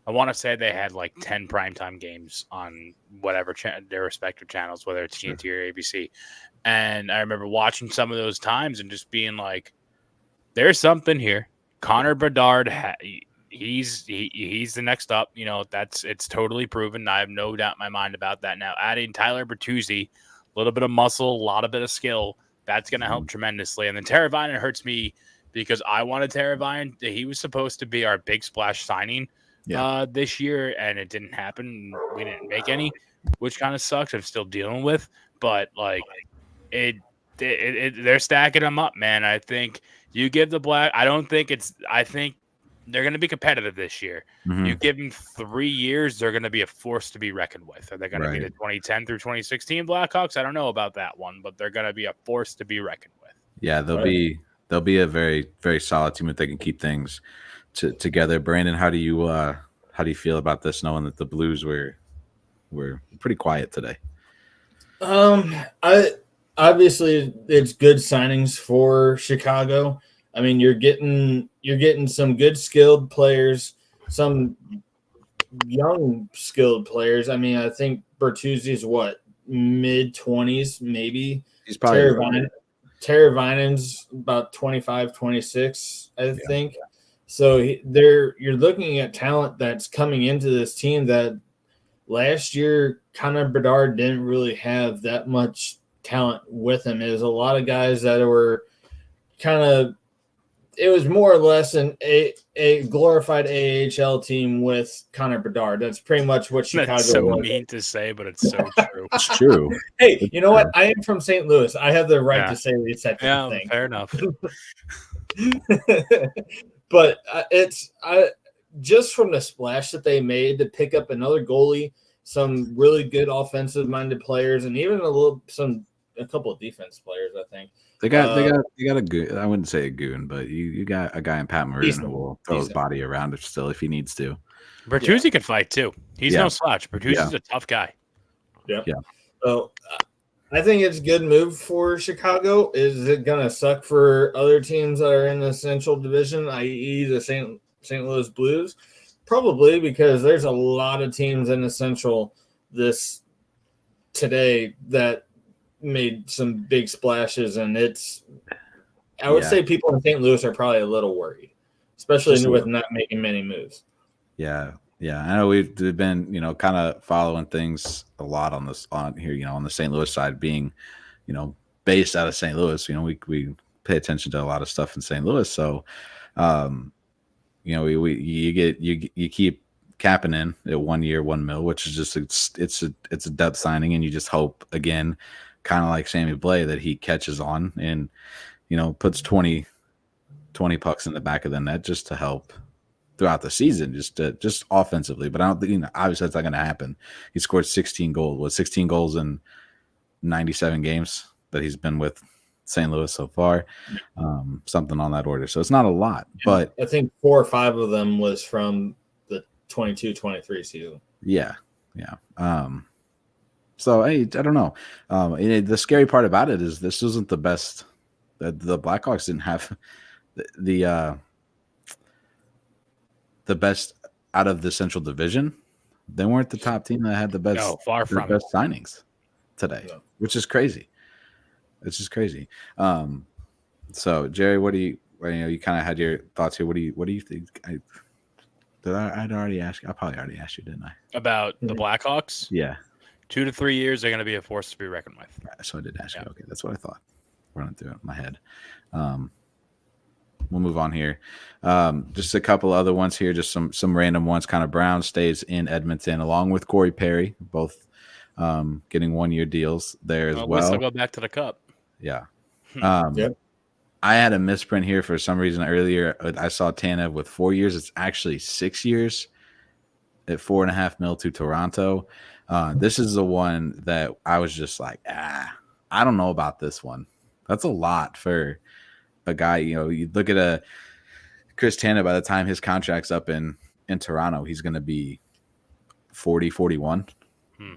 I want to say they had 10 primetime games on whatever their respective channels, whether it's TNT or ABC. And I remember watching some of those times and just being like, there's something here. Connor Bedard, he's the next up. It's totally proven. I have no doubt in my mind about that. Now, adding Tyler Bertuzzi, a little bit of muscle, a lot of bit of skill, that's going to help tremendously. And then Teravainen hurts me because I wanted Teravainen. He was supposed to be our big splash signing this year, and it didn't happen. We didn't make any, which kind of sucks. I'm still dealing with, but they're stacking them up, man. I think you give the I think they're going to be competitive this year. Mm-hmm. You give them 3 years, they're going to be a force to be reckoned with. Are they going to be the 2010 through 2016 Blackhawks? I don't know about that one, but they're going to be a force to be reckoned with. Yeah, they'll be a very, very solid team if they can keep things together. Brandon, how do you feel about this, knowing that the Blues were pretty quiet today? Obviously it's good signings for Chicago. I mean, you're getting some good skilled players, some young skilled players. I mean, I think Bertuzzi's mid-20s, maybe. He's probably Teravainen's about 25, 26, I think. So you're looking at talent that's coming into this team that last year Connor Bedard didn't really have that much talent with him. It was a lot of guys that were kind of – it was more or less a glorified AHL team with Connor Bedard. That's pretty much what Chicago was. That's so mean to say, but it's so true. It's true. Hey, you know what? I am from St. Louis. I have the right to say these types of things. Fair enough. But just from the splash that they made to pick up another goalie, some really good offensive-minded players, and even a couple of defense players, I think. They got a goon. I wouldn't say a goon, but you got a guy in Pat Maroon who will throw his body around it still if he needs to. Bertuzzi can fight too. He's no slouch. Bertuzzi's a tough guy. Yeah. So I think it's a good move for Chicago. Is it going to suck for other teams that are in the Central Division, i.e. the St. Louis Blues? Probably, because there's a lot of teams in the Central today that made some big splashes, and I would say people in St. Louis are probably a little worried, especially with not making many moves. Yeah. I know we've been, kind of following things a lot on here, on the St. Louis side, being, based out of St. Louis. We pay attention to a lot of stuff in St. Louis, so you keep capping in at 1 year, $1 million, which is just it's a depth signing, and you just hope, again, kind of like Sammy Blais, that he catches on and puts 20 pucks in the back of the net just to help throughout the season, just offensively. But I don't think, obviously that's not going to happen. He scored 16 goals in 97 games that he's been with St. Louis so far, something on that order. So it's not a lot, but I think 4 or 5 of them was from the 22-23 season. Yeah. So hey, I don't know. The scary part about it is this isn't the best. The Blackhawks didn't have the best out of the Central Division. They weren't the top team that had the best. No, far from best signings today, which is crazy. It's just crazy. So Jerry, what do you kind of had your thoughts here? What do you think? I'd already asked you. I probably already asked you, didn't I? About the Blackhawks? Yeah. 2 to 3 years, they're going to be a force to be reckoned with. Right, so I did ask you. Okay, that's what I thought. Running through it in my head. We'll move on here. Just a couple other ones here, just some random ones. Kind of Brown stays in Edmonton along with Corey Perry, both getting 1 year deals there as well. I'll go back to the Cup. Yeah. I had a misprint here for some reason earlier. I saw Tanev with 4 years. It's actually 6 years at $4.5 million to Toronto. This is the one that I was just like, I don't know about this one. That's a lot for a guy. You look at Chris Tanev, by the time his contract's up in Toronto, he's going to be 40, 41.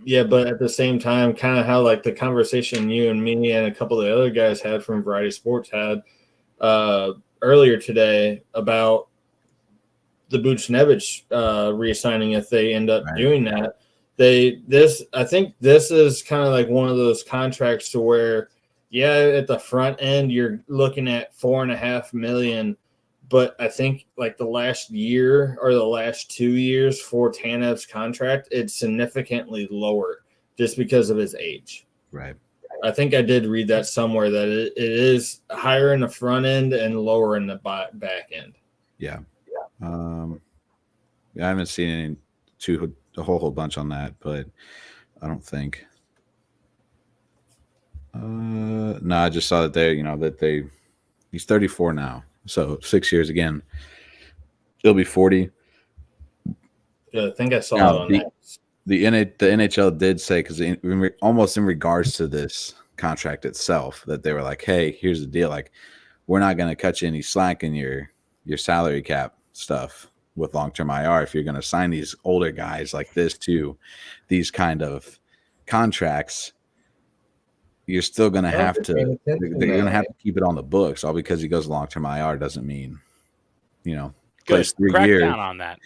Yeah, but at the same time, kind of how like the conversation you and me and a couple of the other guys had from Variety Sports had earlier today about the Buchnevich re-signing if they end up doing that. I think this is kind of like one of those contracts to where, at the front end you're looking at $4.5 million, but I think like the last year or the last 2 years for Tanev's contract, it's significantly lower just because of his age. Right. I think I did read that somewhere that it is higher in the front end and lower in the back end. Yeah. I haven't seen a whole bunch on that, but I don't think. No, I just saw that he's 34 now, so 6 years again. He'll be 40. Yeah, I think I saw it on that. The NHL did say, because almost in regards to this contract itself, that they were like, "Hey, here's the deal. Like, we're not going to cut you any slack in your salary cap stuff with long-term IR if you're going to sign these older guys like this to these kind of contracts. You're still going to have to. They're going to have to keep it on the books. All because he goes long-term IR doesn't mean, plays 3 years. Crack down on that.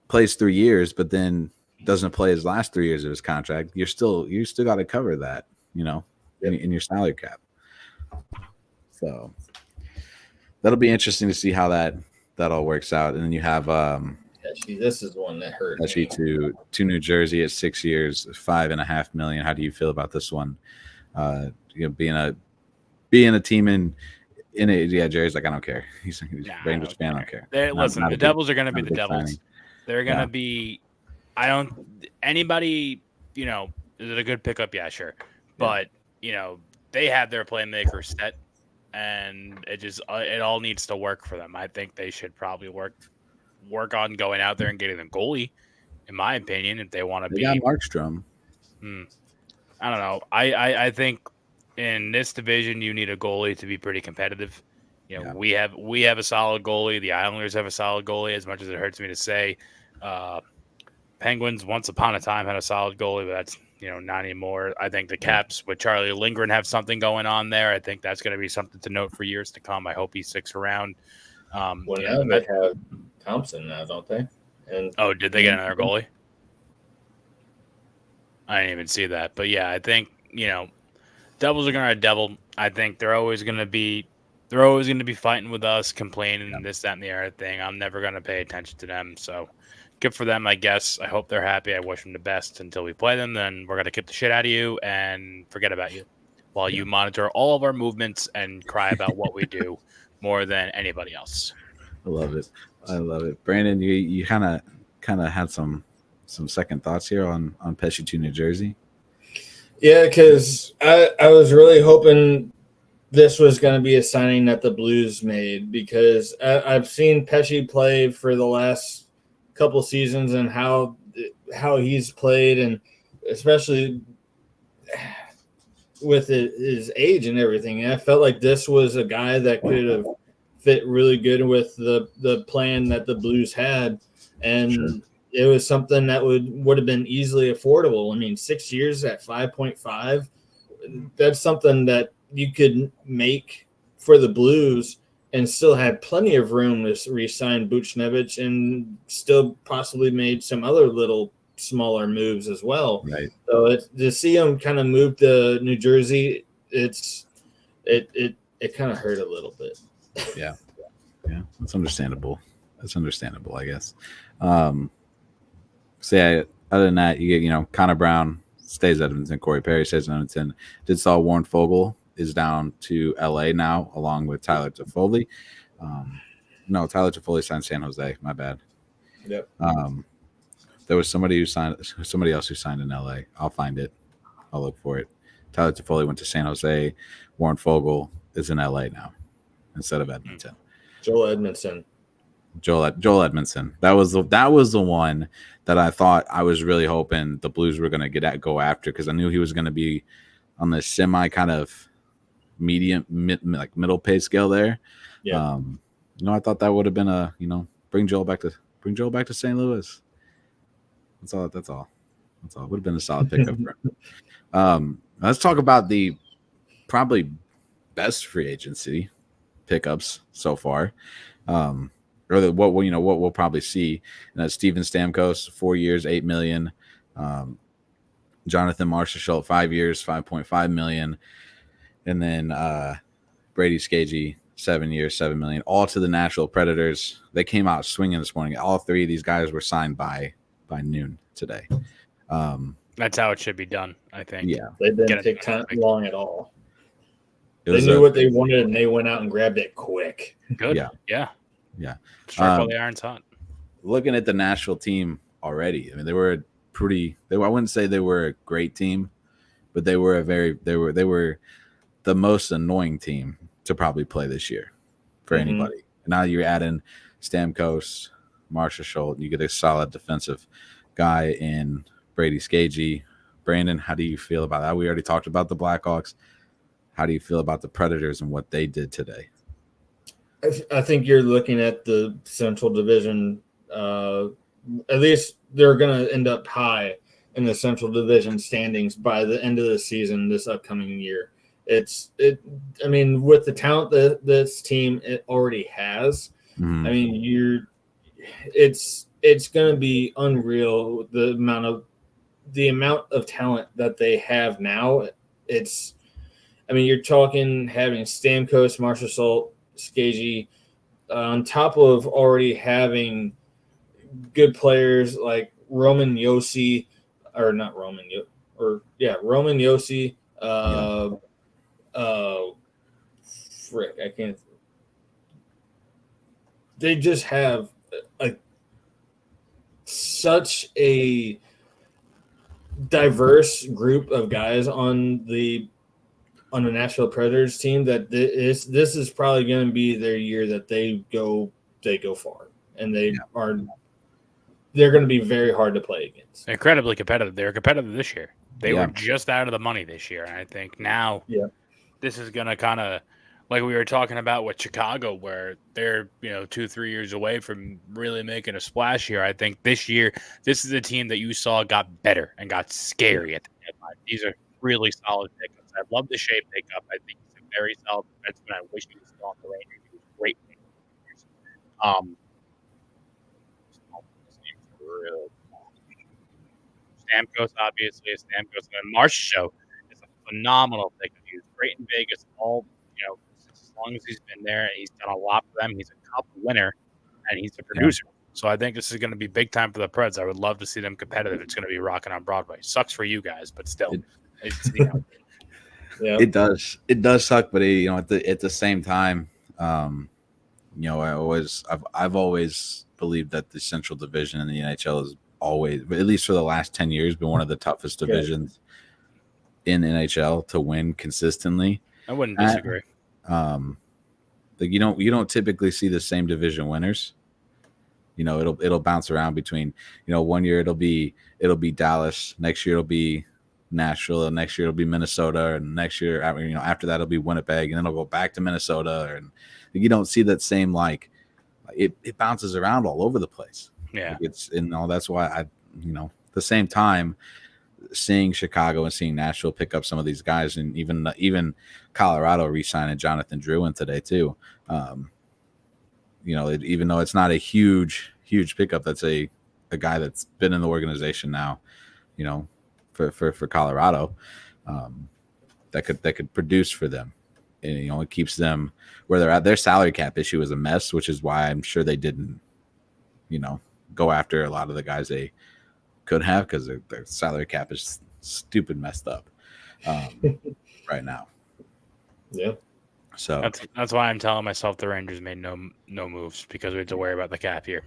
Plays 3 years, but then doesn't play his last 3 years of his contract. You still got to cover that, in your salary cap. So that'll be interesting to see how that all works out. And then you have this is one that hurt. Actually, to New Jersey at 6 years, $5.5 million. How do you feel about this one? Being a team in it. Yeah, Jerry's like, I don't care. He's a Rangers fan. I don't care. Listen, the Devils are going to be the Devils. Signing. They're going to be. Anybody. Is it a good pickup? Yeah, sure. But they have their playmakers set, and it all needs to work for them. I think they should probably work work on going out there and getting a goalie, in my opinion, if they want to be. Got Markstrom. I don't know. I think in this division you need a goalie to be pretty competitive. We have a solid goalie. The Islanders have a solid goalie, as much as it hurts me to say. Penguins once upon a time had a solid goalie, but that's not anymore. I think the Caps with Charlie Lindgren have something going on there. I think that's going to be something to note for years to come. I hope he sticks around. Now they have Thompson now, don't they? And did they get another goalie? I didn't even see that. But yeah, I think, Devils are going to devil. I think they're always going to be fighting with us, complaining this, that, and the other thing. I'm never going to pay attention to them. So good for them, I guess. I hope they're happy. I wish them the best until we play them. Then we're going to kick the shit out of you and forget about you while you monitor all of our movements and cry about what we do more than anybody else. I love it. Brandon, you kind of had some second thoughts here on Pesci to New Jersey. Yeah, because I was really hoping this was going to be a signing that the Blues made, because I've seen Pesci play for the last couple seasons and how he's played, and especially with his age and everything. And I felt like this was a guy that could have fit really good with the plan that the Blues had, and it was something that would have been easily affordable. I mean, 6 years at 5.5, that's something that you could make for the Blues and still had plenty of room to re-sign Buchnevich, and still possibly made some other little smaller moves as well. Right. So to see him kind of move to New Jersey, it kind of hurt a little bit. Yeah. That's understandable. I guess. Other than that, you get Connor Brown stays at Edmonton, Corey Perry stays at Edmonton. Did saw Warren Fogle is down to LA now, along with Tyler Toffoli. No, Tyler Toffoli signed San Jose. My bad. Yep. There was somebody else who signed in LA. I'll find it. I'll look for it. Tyler Toffoli went to San Jose. Warren Fogle is in LA now instead of Edmonton. Joel Edmondson. That was the one that I thought I was really hoping the Blues were going to go after, because I knew he was going to be on the semi kind of middle pay scale there. Yeah. I thought that would have been bring Joel back to St. Louis. That's all. Would have been a solid pickup for him. Let's talk about the probably best free agency pickups so far. Or what we'll probably see. And that's Steven Stamkos, 4 years, $8 million. Jonathan Marchessault, 5 years, $5.5 million. And then Brady Skagey, 7 years, $7 million. All to the Nashville Predators. They came out swinging this morning. All three of these guys were signed by noon today. That's how it should be done, I think. Yeah, they didn't take time long at all. They knew what they wanted, and they went out and grabbed it quick. Good. Yeah. Strike while the iron's hot. Looking at the Nashville team already, I mean, they were I wouldn't say they were a great team, but they were the most annoying team to probably play this year for anybody. And now you're adding Stamkos, Marchessault, you get a solid defensive guy in Brady Skagey. Brandon, how do you feel about that? We already talked about the Blackhawks. How do you feel about the Predators and what they did today? I think you're looking at the Central Division. At least they're going to end up high in the Central Division standings by the end of the season this upcoming year. I mean, with the talent that this team already has, I mean, it's going to be unreal the amount of talent that they have now. You're talking having Stamkos, Marchessault, Skagey, on top of already having good players like Roman Josi, Roman Josi. I can't. They just have such a diverse group of guys on the Nashville Predators team that this is probably going to be their year that they go far. and they're going to be very hard to play against. Incredibly competitive. They were competitive this year. They were just out of the money this year, and I think now this is going to kind of, like we were talking about with Chicago, where they're 2-3 years away from really making a splash here. I think this year, this is a team that you saw got better and got scary at the deadline. These are really solid pickups. I love the Shea pickup. I think he's a very solid defenseman. I wish he was still on the Rangers. He was great. Stamkos, obviously, is Stamkos. And Marchessault is a phenomenal pickup. He was great in Vegas. As long as he's been there, he's done a lot for them. He's a cup winner, and he's a producer. So I think this is going to be big time for the Preds. I would love to see them competitive. It's going to be rocking on Broadway. Sucks for you guys, but still, it does. It does suck, but at the same time, I've always believed that the Central Division in the NHL is always, at least for the last 10 years, been one of the toughest divisions in NHL to win consistently. I wouldn't disagree. You don't typically see the same division winners. It'll bounce around between, 1 year it'll be Dallas, next year it'll be Nashville, and next year it'll be Minnesota, and next year after that it'll be Winnipeg, and then it'll go back to Minnesota, and you don't see that same it bounces around all over the place. Yeah, that's why the same time, seeing Chicago and seeing Nashville pick up some of these guys, and even Colorado re-signing Jonathan Drouin today too. Even though it's not a huge pickup, that's a guy that's been in the organization now, for Colorado, that could produce for them. And, it keeps them where they're at. Their salary cap issue is a mess, which is why I'm sure they didn't, go after a lot of the guys they could have, because their salary cap is stupid messed up right now. Yeah. So that's why I'm telling myself the Rangers made no moves, because we had to worry about the cap here.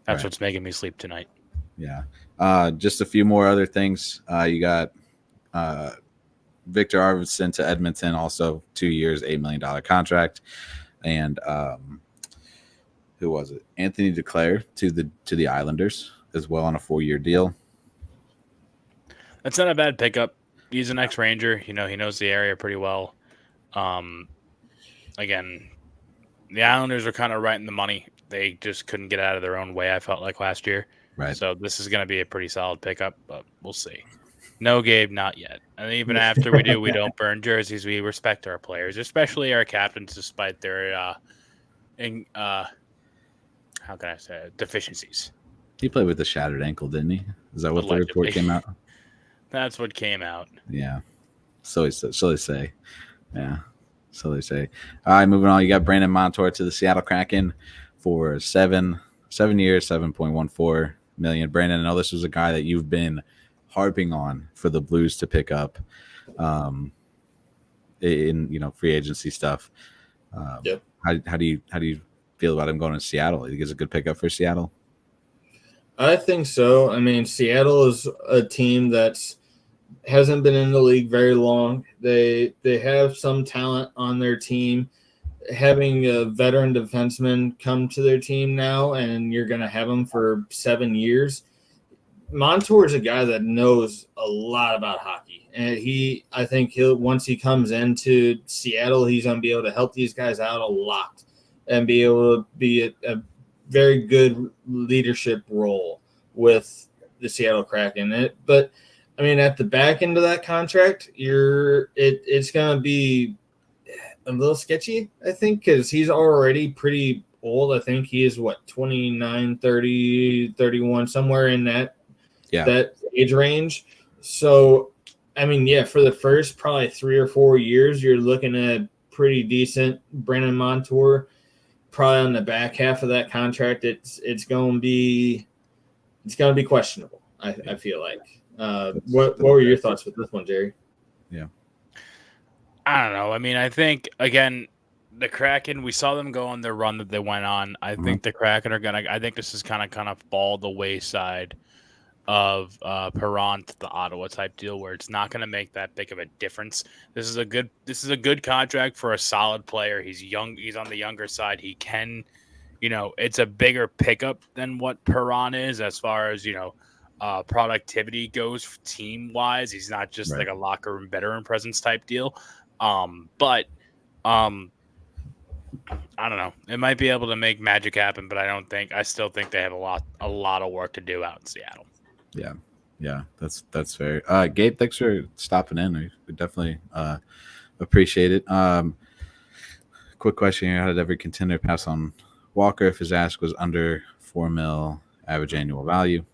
That's what's making me sleep tonight. Yeah. Just a few more other things. You got Victor Arvidsson to Edmonton, also 2 years, $8 million contract, and who was it? Anthony Duclair to the Islanders as well on a 4-year deal. That's not a bad pickup. He's an ex-Ranger. He knows the area pretty well. Again, the Islanders are kind of right in the money. They just couldn't get out of their own way, I felt like, last year. Right. So this is going to be a pretty solid pickup, but we'll see. No, Gabe, not yet. And even after we do, we don't burn jerseys. We respect our players, especially our captains, despite their how can I say it? Deficiencies. He played with a shattered ankle, didn't he? Is that what the report came out? That's what came out. Yeah. So they say. Yeah. So they say. All right, moving on. You got Brandon Montour to the Seattle Kraken for 7 years, $7.14 million. Brandon, I know this was a guy that you've been harping on for the Blues to pick up in free agency stuff. Yep. How do you feel about him going to Seattle? You think it's a good pickup for Seattle? I think so. I mean, Seattle is a team that hasn't been in the league very long. They have some talent on their team. Having a veteran defenseman come to their team now, and you're going to have him for 7 years. Montour is a guy that knows a lot about hockey, and I think once he comes into Seattle, he's going to be able to help these guys out a lot and be able to be a very good leadership role with the Seattle Kraken. But I mean, at the back end of that contract, it's going to be a little sketchy, I think, because he's already pretty old. I think he is 29, 30, 31, somewhere in that age range. So, I mean, yeah, for the first probably 3 or 4 years, you're looking at pretty decent Brandon Montour. Probably on the back half of that contract, it's going to be questionable. I feel like. What were your thoughts with this one, Jerry? Yeah. I don't know. I mean, I think, again, the Kraken, we saw them go on their run that they went on. I think the Kraken are going to – I think this is kind of fall the wayside of Perron to the Ottawa type deal, where it's not going to make that big of a difference. This is a good contract for a solid player. He's young. He's on the younger side. He can it's a bigger pickup than what Perron is as far as, productivity goes team wise. He's not just Right. like a locker room veteran presence type deal. But I don't know. It might be able to make magic happen, but I still think they have a lot of work to do out in Seattle. Yeah. Yeah, that's fair. Gabe, thanks for stopping in. We definitely appreciate it. Quick question here: how did every contender pass on Walker if his ask was under $4 million average annual value?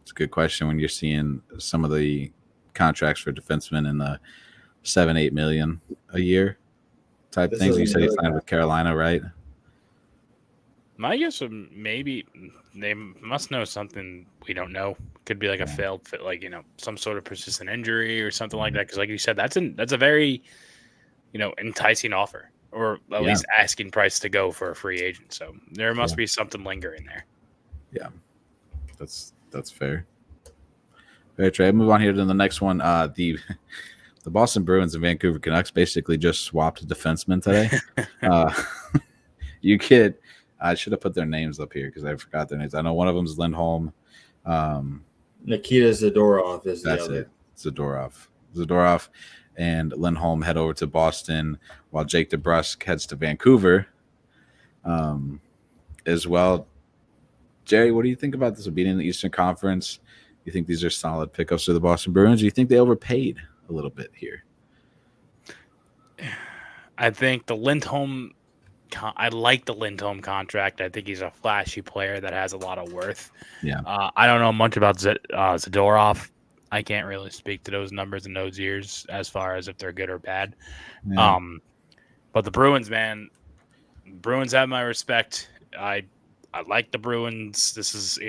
It's a good question when you're seeing some of the contracts for defensemen in the $7-8 million a year type things. You said he signed with Carolina, right? My guess would maybe they must know something we don't know. Could be like a failed fit, like some sort of persistent injury or something like that. Because, like you said, that's a very enticing offer, or at least asking price to go for a free agent. So there must be something lingering there. Yeah, that's fair. Very true. Move on here to the next one. The Boston Bruins and Vancouver Canucks basically just swapped defensemen today. You kid. I should have put their names up here because I forgot their names. I know one of them is Lindholm. Nikita Zadorov is the other. It. Zadorov and Lindholm head over to Boston while Jake DeBrusk heads to Vancouver as well. Jerry, what do you think about this beating the Eastern Conference? You think these are solid pickups for the Boston Bruins? Do you think they overpaid a little bit here? I think the Lindholm I like the Lindholm contract. I think he's a flashy player that has a lot of worth. Yeah. I don't know much about Zadorov. I can't really speak to those numbers in those years as far as if they're good or bad. Yeah. But the Bruins, man, Bruins have my respect. I like the Bruins. This is,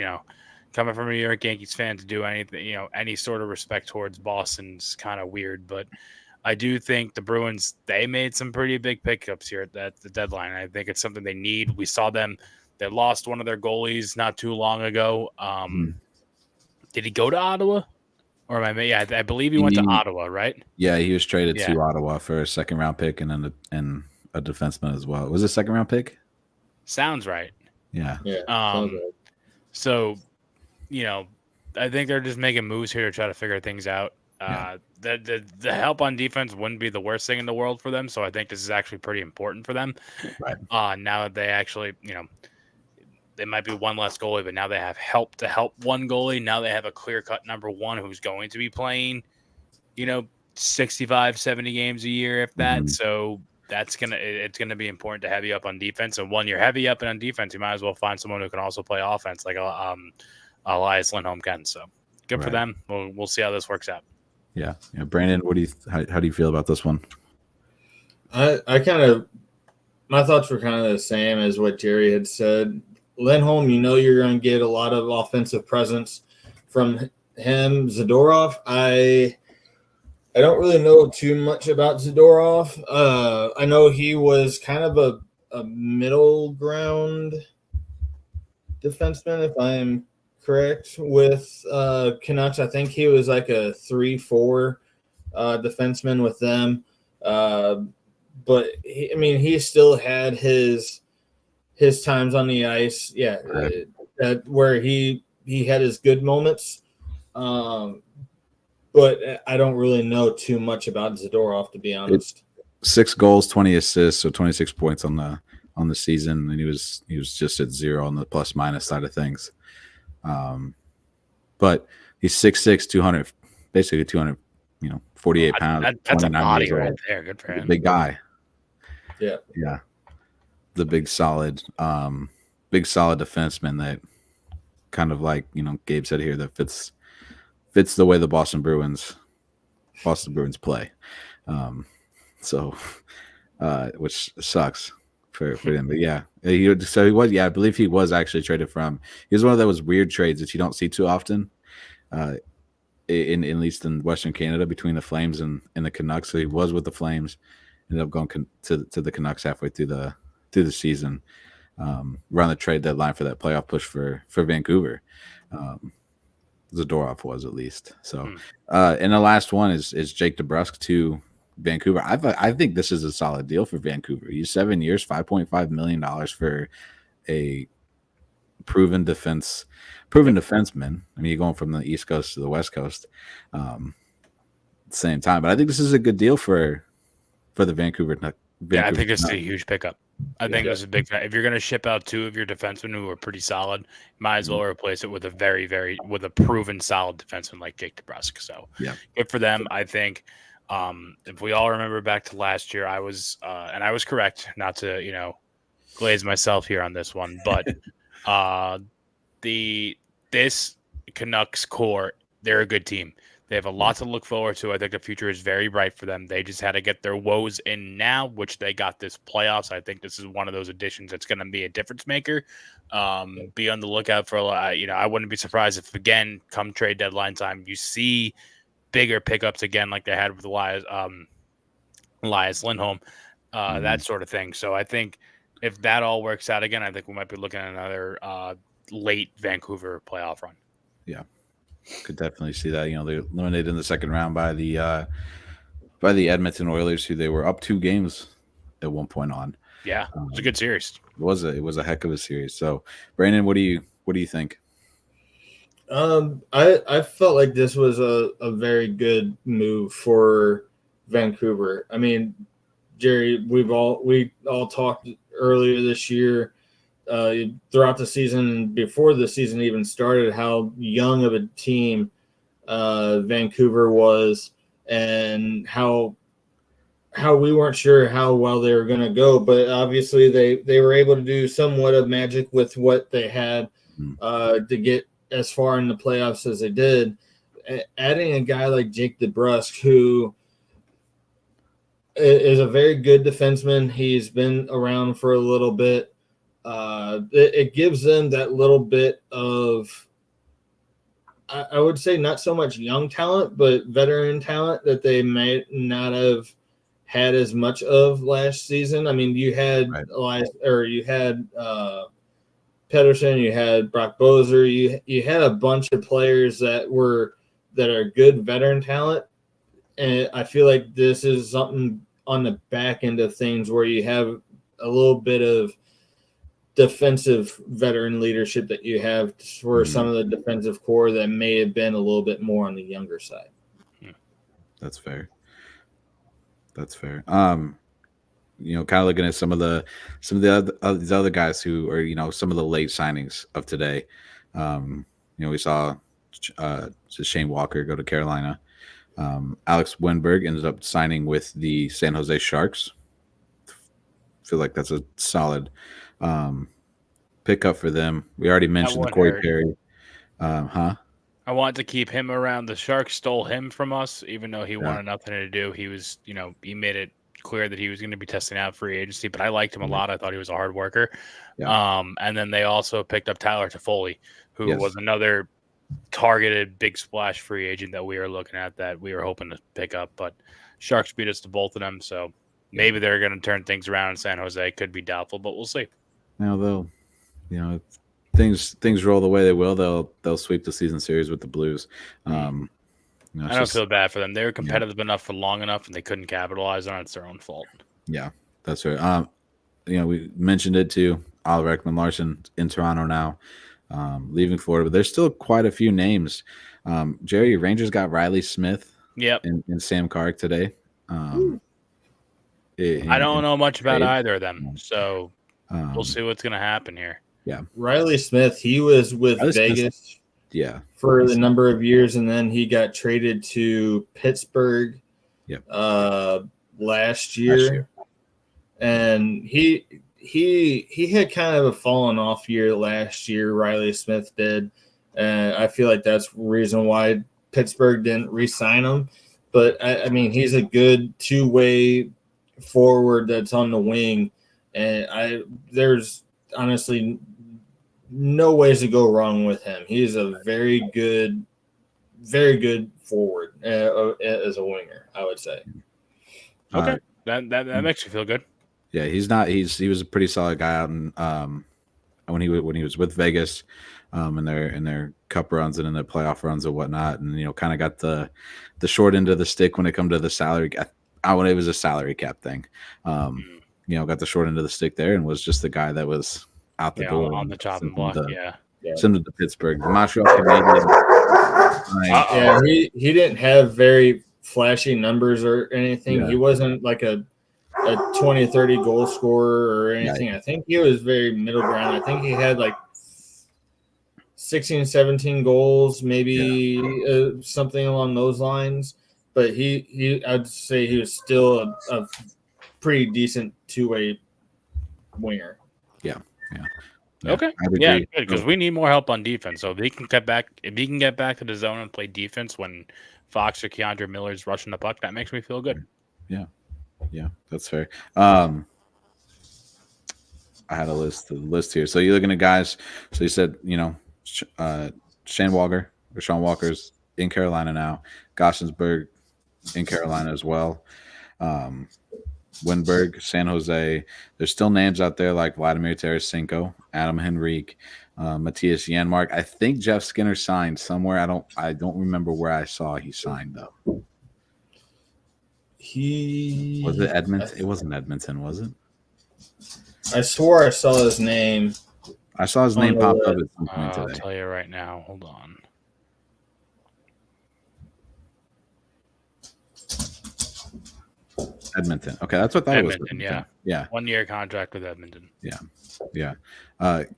coming from a New York Yankees fan to do anything, any sort of respect towards Boston's kind of weird, but I do think the Bruins, they made some pretty big pickups here at the deadline. I think it's something they need. We saw them. They lost one of their goalies not too long ago. Did he go to Ottawa? Or am I? Yeah, I believe he went to Ottawa, right? Yeah, he was traded to Ottawa for a second-round pick and a defenseman as well. Was it a second-round pick? Sounds right. Yeah. So, I think they're just making moves here to try to figure things out. The help on defense wouldn't be the worst thing in the world for them, so I think this is actually pretty important for them. Right. Now that they actually, they might be one less goalie, but now they have help to help one goalie. Now they have a clear-cut number one who's going to be playing, 65, 70 games a year, if that. Mm-hmm. So it's gonna be important to have you up on defense. And when you're heavy up and on defense, you might as well find someone who can also play offense, like Elias Lindholm can. So good for them. We'll see how this works out. Yeah. Brandon, how do you feel about this one? My thoughts were kind of the same as what Jerry had said. Lindholm, you're going to get a lot of offensive presence from him. Zadorov, I don't really know too much about Zadorov. I know he was kind of a middle ground defenseman, if I'm correct, with Canucks. I think he was like a 3-4 defenseman with them. But he still had his times on the ice. Yeah. Right. Where he had his good moments. But I don't really know too much about Zadorov, to be honest. 6 goals, 20 assists, so 26 points on the season, and he was just at 0 on the plus minus side of things. But he's 6'6", 200, basically 200, 48 pounds. That's a body right there. Good for him. Big guy. Yeah. Yeah. The big solid defenseman that kind of like, Gabe said here, that fits the way the Boston Bruins play. Which sucks for him. But yeah, he was, I believe he was actually traded from, he was one of those weird trades that you don't see too often, in at least in Western Canada, between the Flames and the Canucks. So he was with the Flames, ended up going to the Canucks halfway through the season, around the trade deadline for that playoff push for Vancouver. Zadorov was, at least. So, and the last one is Jake DeBrusk to Vancouver. I think this is a solid deal for Vancouver. He's 7 years, $5.5 million for a proven defenseman. I mean, you're going from the East Coast to the West Coast, at the same time. But I think this is a good deal for the Vancouver. Yeah, I think this is a huge pickup. I think this is a big. If you're going to ship out 2 of your defensemen who are pretty solid, might as well replace it with a proven solid defenseman like Jake DeBrusk. So good for them. I think if we all remember back to last year, I was correct, not to glaze myself here on this one, but this Canucks core, they're a good team. They have a lot to look forward to. I think the future is very bright for them. They just had to get their woes in now, which they got this playoffs. I think this is one of those additions that's going to be a difference maker. Be on the lookout for I wouldn't be surprised if, again, come trade deadline time, you see bigger pickups again like they had with Elias Lindholm, that sort of thing. So I think if that all works out again, I think we might be looking at another late Vancouver playoff run. Yeah. Could definitely see that. They're eliminated in the second round by the Edmonton Oilers, who they were up 2 games at one point on. Yeah, it was a good series. It was a heck of a series. So, Brandon, what do you think? I felt like this was a very good move for Vancouver. I mean, Jerry, we all talked earlier this year, throughout the season, before the season even started, how young of a team Vancouver was, and how we weren't sure how well they were going to go. But obviously they were able to do somewhat of magic with what they had to get as far in the playoffs as they did. Adding a guy like Jake DeBrusk, who is a very good defenseman. He's been around for a little bit. It gives them that little bit of, I would say, not so much young talent, but veteran talent that they may not have had as much of last season. I mean, you had you had Pedersen, you had Brock Boeser, you had a bunch of players that are good veteran talent, and I feel like this is something on the back end of things where you have a little bit of defensive veteran leadership that you have for some of the defensive core that may have been a little bit more on the younger side. That's fair. Kind of looking at some of the these other guys who are, some of the late signings of today. We saw Shane Walker go to Carolina. Alex Wenberg ended up signing with the San Jose Sharks. Feel like that's a solid pickup for them. We already mentioned the Corey Perry. I wanted to keep him around. The Sharks stole him from us, even though he wanted nothing to do. He was, he made it clear that he was going to be testing out free agency, but I liked him a lot. I thought he was a hard worker. Yeah. And then they also picked up Tyler Toffoli, who was another targeted big splash free agent that we were looking at, that we were hoping to pick up, but Sharks beat us to both of them. So maybe they're going to turn things around in San Jose. Could be doubtful, but we'll see. Now they'll, things roll the way they will. They'll sweep the season series with the Blues. I don't feel bad for them. They were competitive enough for long enough, and they couldn't capitalize on it. It's their own fault. Yeah, that's right. We mentioned it too. Oliver Ekman-Larsson in Toronto now, leaving Florida, but there's still quite a few names. Jerry, Rangers got Riley Smith. Yep. And Sam Carrick today. I don't know much about either of them, so we'll see what's going to happen here. Yeah, Riley Smith, he was with Vegas. For the number of years, and then he got traded to Pittsburgh. Last year, and he had kind of a fallen off year last year. Riley Smith did, and I feel like that's the reason why Pittsburgh didn't re-sign him. But I mean, he's a good two-way forward that's on the wing, and there's honestly no ways to go wrong with him. He's a very good forward as a winger, I would say. Okay, that makes you feel good. Yeah, he was a pretty solid guy out in when he was with Vegas, in their cup runs and in their playoff runs and whatnot, and kind of got the short end of the stick when it come to the salary. When it was a salary cap thing, got the short end of the stick there, and was just the guy that was out the door on the chopping block. Send him to Pittsburgh. The Montreal Canadiens. Yeah, he didn't have very flashy numbers or anything. Yeah. He wasn't like a 20, 30 goal scorer or anything. I think he was very middle ground. I think he had like 16, 17 goals, maybe something along those lines. But I'd say he was still a pretty decent two-way winger. Yeah. Okay. Yeah, good, because we need more help on defense. So if he can get back to the zone and play defense when Fox or Keandre Miller's rushing the puck, that makes me feel good. Yeah, that's fair. I had a list here. So you're looking at guys. So you said, Sean Walker's in Carolina now. Gosensberg in Carolina as well. Winberg, San Jose. There's still names out there like Vladimir Tarasenko, Adam Henrique, Matthias Janmark. I think Jeff Skinner signed somewhere. I don't remember where I saw he signed though. Was it Edmonton? It wasn't Edmonton, was it? I swore I saw his name. I saw his name pop up at some point today. I'll tell you right now. Hold on. Edmonton. Okay, that's what I thought Edmonton, it was. Yeah. 1-year contract with Edmonton. Yeah.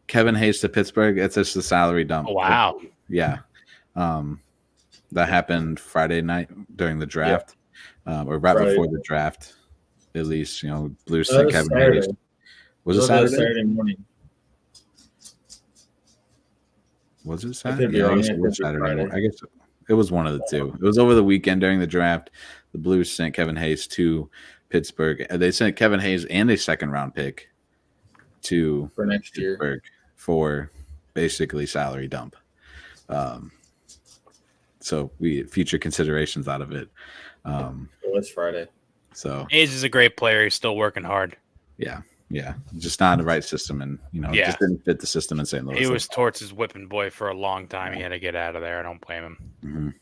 Kevin Hayes to Pittsburgh. It's just a salary dump. Oh, wow. Yeah. That happened Friday night during the draft, or right before the draft. At least, Blues sent Kevin Hayes. Was it Saturday? Saturday morning. Was it Saturday? Yeah, it was Saturday. I guess it was one of the two. It was over the weekend during the draft. The Blues sent Kevin Hayes to Pittsburgh. They sent Kevin Hayes and a second-round pick for next Pittsburgh year for basically salary dump. So we future considerations out of it. It was Friday. So Hayes is a great player. He's still working hard. Yeah. Just not in the right system, and just didn't fit the system in St. Louis. He was Torts' whipping boy for a long time. He had to get out of there. I don't blame him.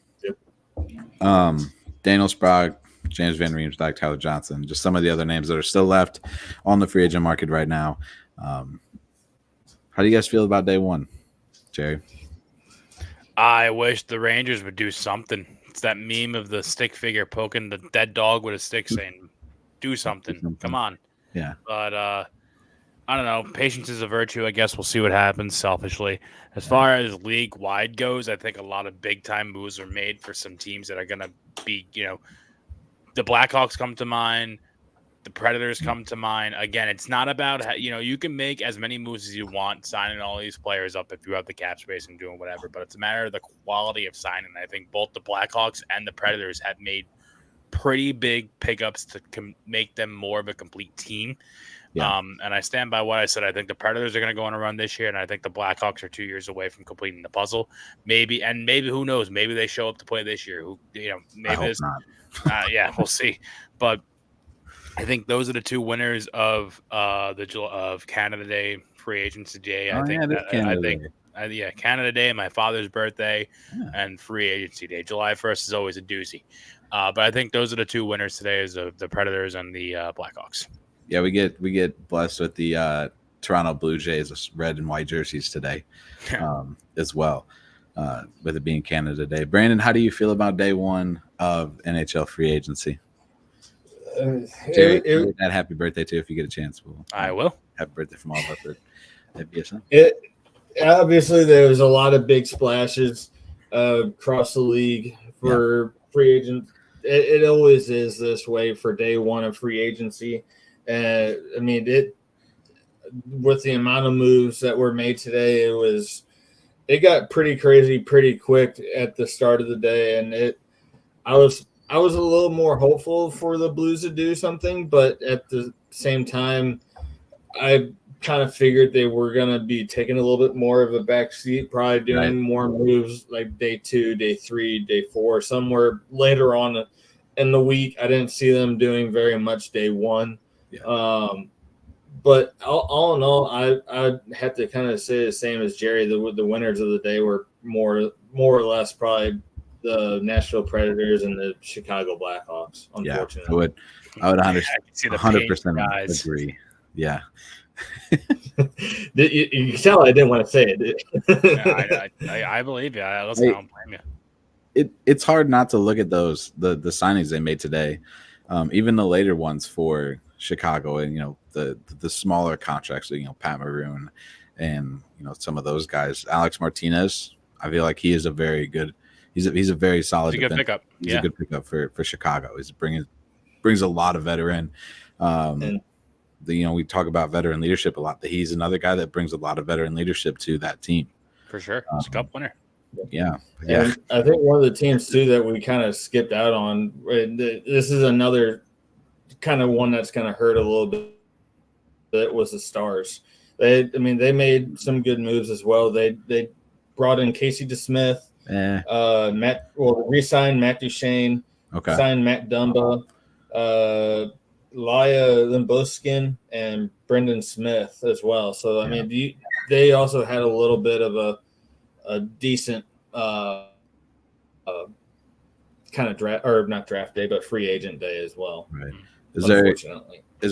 Mm-hmm. Daniel Sprague, James Van Riemsdyk, Tyler Johnson, just some of the other names that are still left on the free agent market right now. How do you guys feel about day one, Jerry? I wish the Rangers would do something. It's that meme of the stick figure poking the dead dog with a stick saying, do something. Come on. Yeah. But I don't know. Patience is a virtue. I guess we'll see what happens selfishly. As far as league-wide goes, I think a lot of big-time moves are made for some teams that are going to be, the Blackhawks come to mind. The Predators come to mind. Again, it's not about, you can make as many moves as you want, signing all these players up if you have the cap space and doing whatever, but it's a matter of the quality of signing. I think both the Blackhawks and the Predators have made pretty big pickups to make them more of a complete team. Yeah. And I stand by what I said. I think the Predators are going to go on a run this year, and I think the Blackhawks are 2 years away from completing the puzzle. Maybe who knows? Maybe they show up to play this year. Maybe I hope not. Yeah, we'll see. But I think those are the two winners of Canada Day, Free Agency Day. Canada Day, my father's birthday, and Free Agency Day. July 1st is always a doozy. But I think those are the two winners today, is the Predators and the Blackhawks. Yeah, we get blessed with the Toronto Blue Jays red and white jerseys today, as well, with it being Canada Day. Brandon, how do you feel about day one of NHL free agency? Jerry, happy birthday too if you get a chance. I will. Happy birthday from all of us at BSN. Obviously, there was a lot of big splashes across the league for free agents. It always is this way for day one of free agency. I mean, with the amount of moves that were made today, it got pretty crazy pretty quick at the start of the day, and I was a little more hopeful for the Blues to do something, but at the same time, I kind of figured they were going to be taking a little bit more of a back seat, probably doing more moves like day 2, day 3, day 4, somewhere later on in the week. I didn't see them doing very much day one. Yeah. But all in all, I have to kind of say the same as Jerry. The winners of the day were more or less probably the Nashville Predators and the Chicago Blackhawks. Unfortunately, I would 100% agree. Yeah, You can tell I didn't want to say it. I believe you. Listen, I don't blame you. It's hard not to look at those the signings they made today, even the later ones for Chicago, and the smaller contracts, Pat Maroon and some of those guys. Alex Martinez, I feel like he is a very good. He's a very solid. He's a good pickup. He's a good pickup for Chicago. He's brings a lot of veteran. We talk about veteran leadership a lot. That he's another guy that brings a lot of veteran leadership to that team. For sure, he's a cup winner. Yeah. And I think one of the teams too that we kind of skipped out on. This is another kind of one that's going to hurt a little bit. That was the Stars. They made some good moves as well. They brought in Casey DeSmith. Re-signed Matt Duchene. Okay. Signed Matt Dumba, Laya Limboskin, and Brendan Smith as well. So I mean, they also had a little bit of a decent kind of draft, or not draft day, but free agent day as well. Right. Is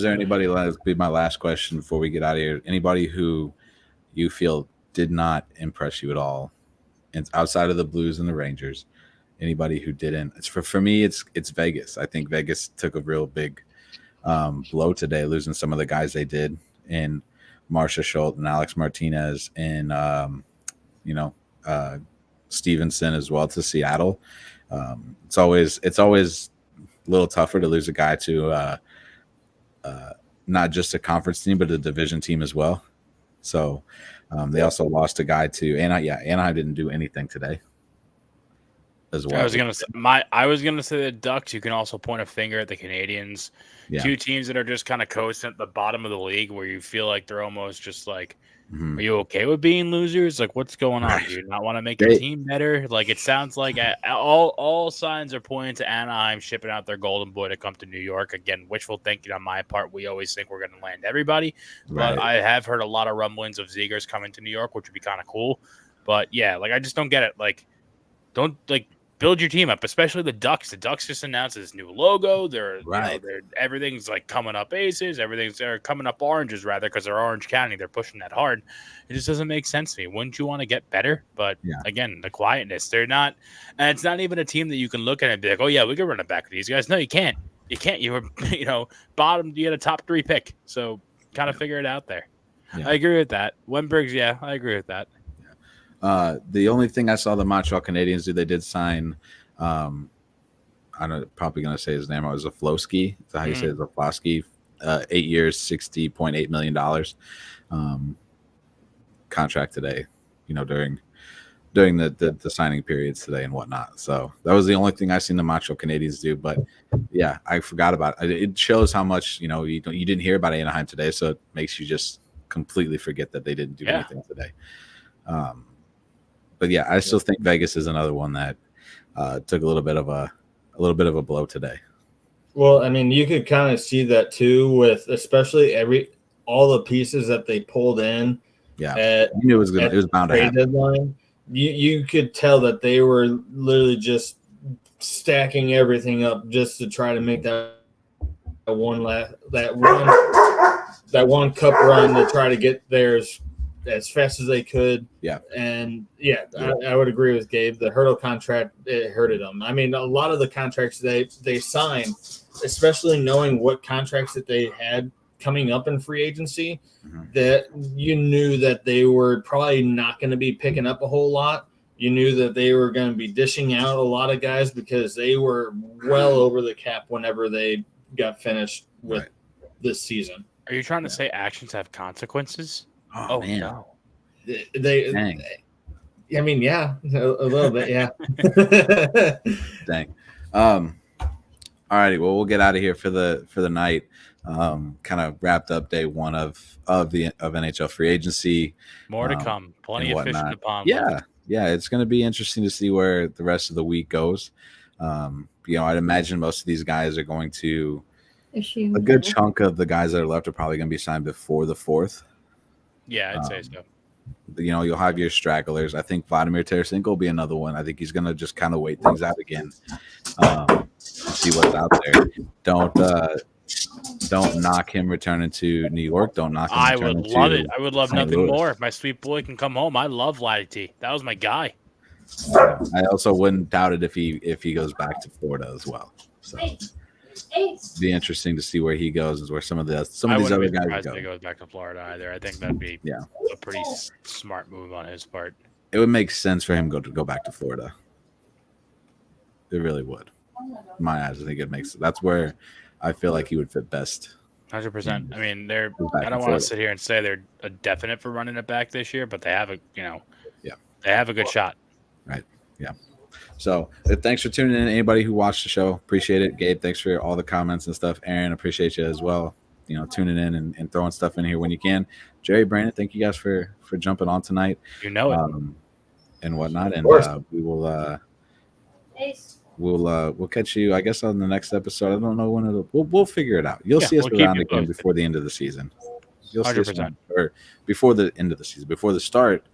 there anybody? That'll be my last question before we get out of here. Anybody who you feel did not impress you at all, and outside of the Blues and the Rangers? Anybody who didn't? It's for me. It's Vegas. I think Vegas took a real big blow today, losing some of the guys they did, and Marcia Schultz and Alex Martinez, and Stevenson as well to Seattle. It's always a little tougher to lose a guy to not just a conference team, but a division team as well. So they also lost a guy to Anaheim didn't do anything today as well. I was gonna say the Ducks. You can also point a finger at the Canadians. Yeah. Two teams that are just kind of coasting at the bottom of the league, where you feel like they're almost just like, are you okay with being losers? Like, what's going on? Do you not want to make your team better? Like, it sounds like all signs are pointing to Anaheim shipping out their golden boy to come to New York. Again, wishful thinking on my part. We always think we're going to land everybody. But I have heard a lot of rumblings of Zegers coming to New York, which would be kind of cool. But, yeah, like, I just don't get it. Like, don't, like, build your team up, especially the Ducks. The Ducks just announced this new logo. They're everything's like coming up aces. They're coming up oranges rather, because they're Orange County. They're pushing that hard. It just doesn't make sense to me. Wouldn't you want to get better? But again, the quietness. They're not, and it's not even a team that you can look at and be like, oh yeah, we can run it back with these guys. No, you can't. You can't. You were, bottom. You had a top 3 pick, so kind of figure it out there. Yeah. I agree with that. Wenberg's, I agree with that. The only thing I saw the Montreal Canadiens do, they did sign, I'm probably going to say his name. It was Zaflowski. Is that how you say it? Zaflowski? 8 years, $60.8 million contract today, during the signing periods today and whatnot. So that was the only thing I seen the Montreal Canadiens do. But yeah, I forgot about it. It shows how much, you didn't hear about Anaheim today. So it makes you just completely forget that they didn't do anything today. But yeah, I still think Vegas is another one that took a little bit of a blow today. Well, I mean, you could kind of see that too, with especially all the pieces that they pulled in. Yeah, you knew it was bound to happen. Deadline. You could tell that they were literally just stacking everything up just to try to make that one cup run to try to get theirs as fast as they could. Yeah. And I would agree with Gabe. The Hurdle contract, it hurted them. I mean, a lot of the contracts they signed, especially knowing what contracts that they had coming up in free agency, that you knew that they were probably not going to be picking up a whole lot. You knew that they were going to be dishing out a lot of guys because they were well over the cap whenever they got finished with this season. Are you trying to say actions have consequences? Oh man. No. They I mean, yeah, a little bit, yeah. Dang. All righty. Well, we'll get out of here for the night. Kind of wrapped up day 1 of NHL free agency. More to come. Plenty of fish in the pond. Yeah, it's going to be interesting to see where the rest of the week goes. I'd imagine most of these guys are going to. A good chunk of the guys that are left are probably going to be signed before the 4th. Yeah, I'd say so. You'll have your stragglers. I think Vladimir Tarasenko will be another one. I think he's going to just kind of wait things out again, see what's out there. Don't Don't knock him returning to New York. Don't knock him I returning would love to it. I would love St. nothing Louis. more if my sweet boy can come home. I love Laddie T. That was my guy. I also wouldn't doubt it if he goes back to Florida as well. So it'd be interesting to see where he goes, is where some of these other guys go. If he goes back to Florida either. I think that'd be a pretty smart move on his part. It would make sense for him to go back to Florida. It really would. In my eyes, I think it makes. That's where I feel like he would fit best. 100%. I mean, I don't want to sit here and say they're a definite for running it back this year, but they have they have a good shot. Right. Yeah. So thanks for tuning in. Anybody who watched the show, appreciate it. Gabe, thanks for all the comments and stuff. Aaron, appreciate you as well. Tuning in and throwing stuff in here when you can. Jerry, Brandon, thank you guys for jumping on tonight. It. And whatnot. And we will we'll catch you, I guess, on the next episode. I don't know when we'll figure it out. You'll see us around again before the end of the season. You'll 100%. See us or before the end of the season, before the start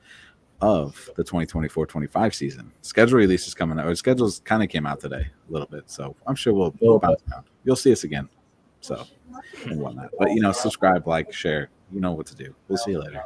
of the 2024-25 season. Schedule release is coming out. Our schedules kind of came out today a little bit, so I'm sure we'll bounce around. You'll see us again. So and whatnot. But subscribe, like, share. You know what to do. We'll see you later.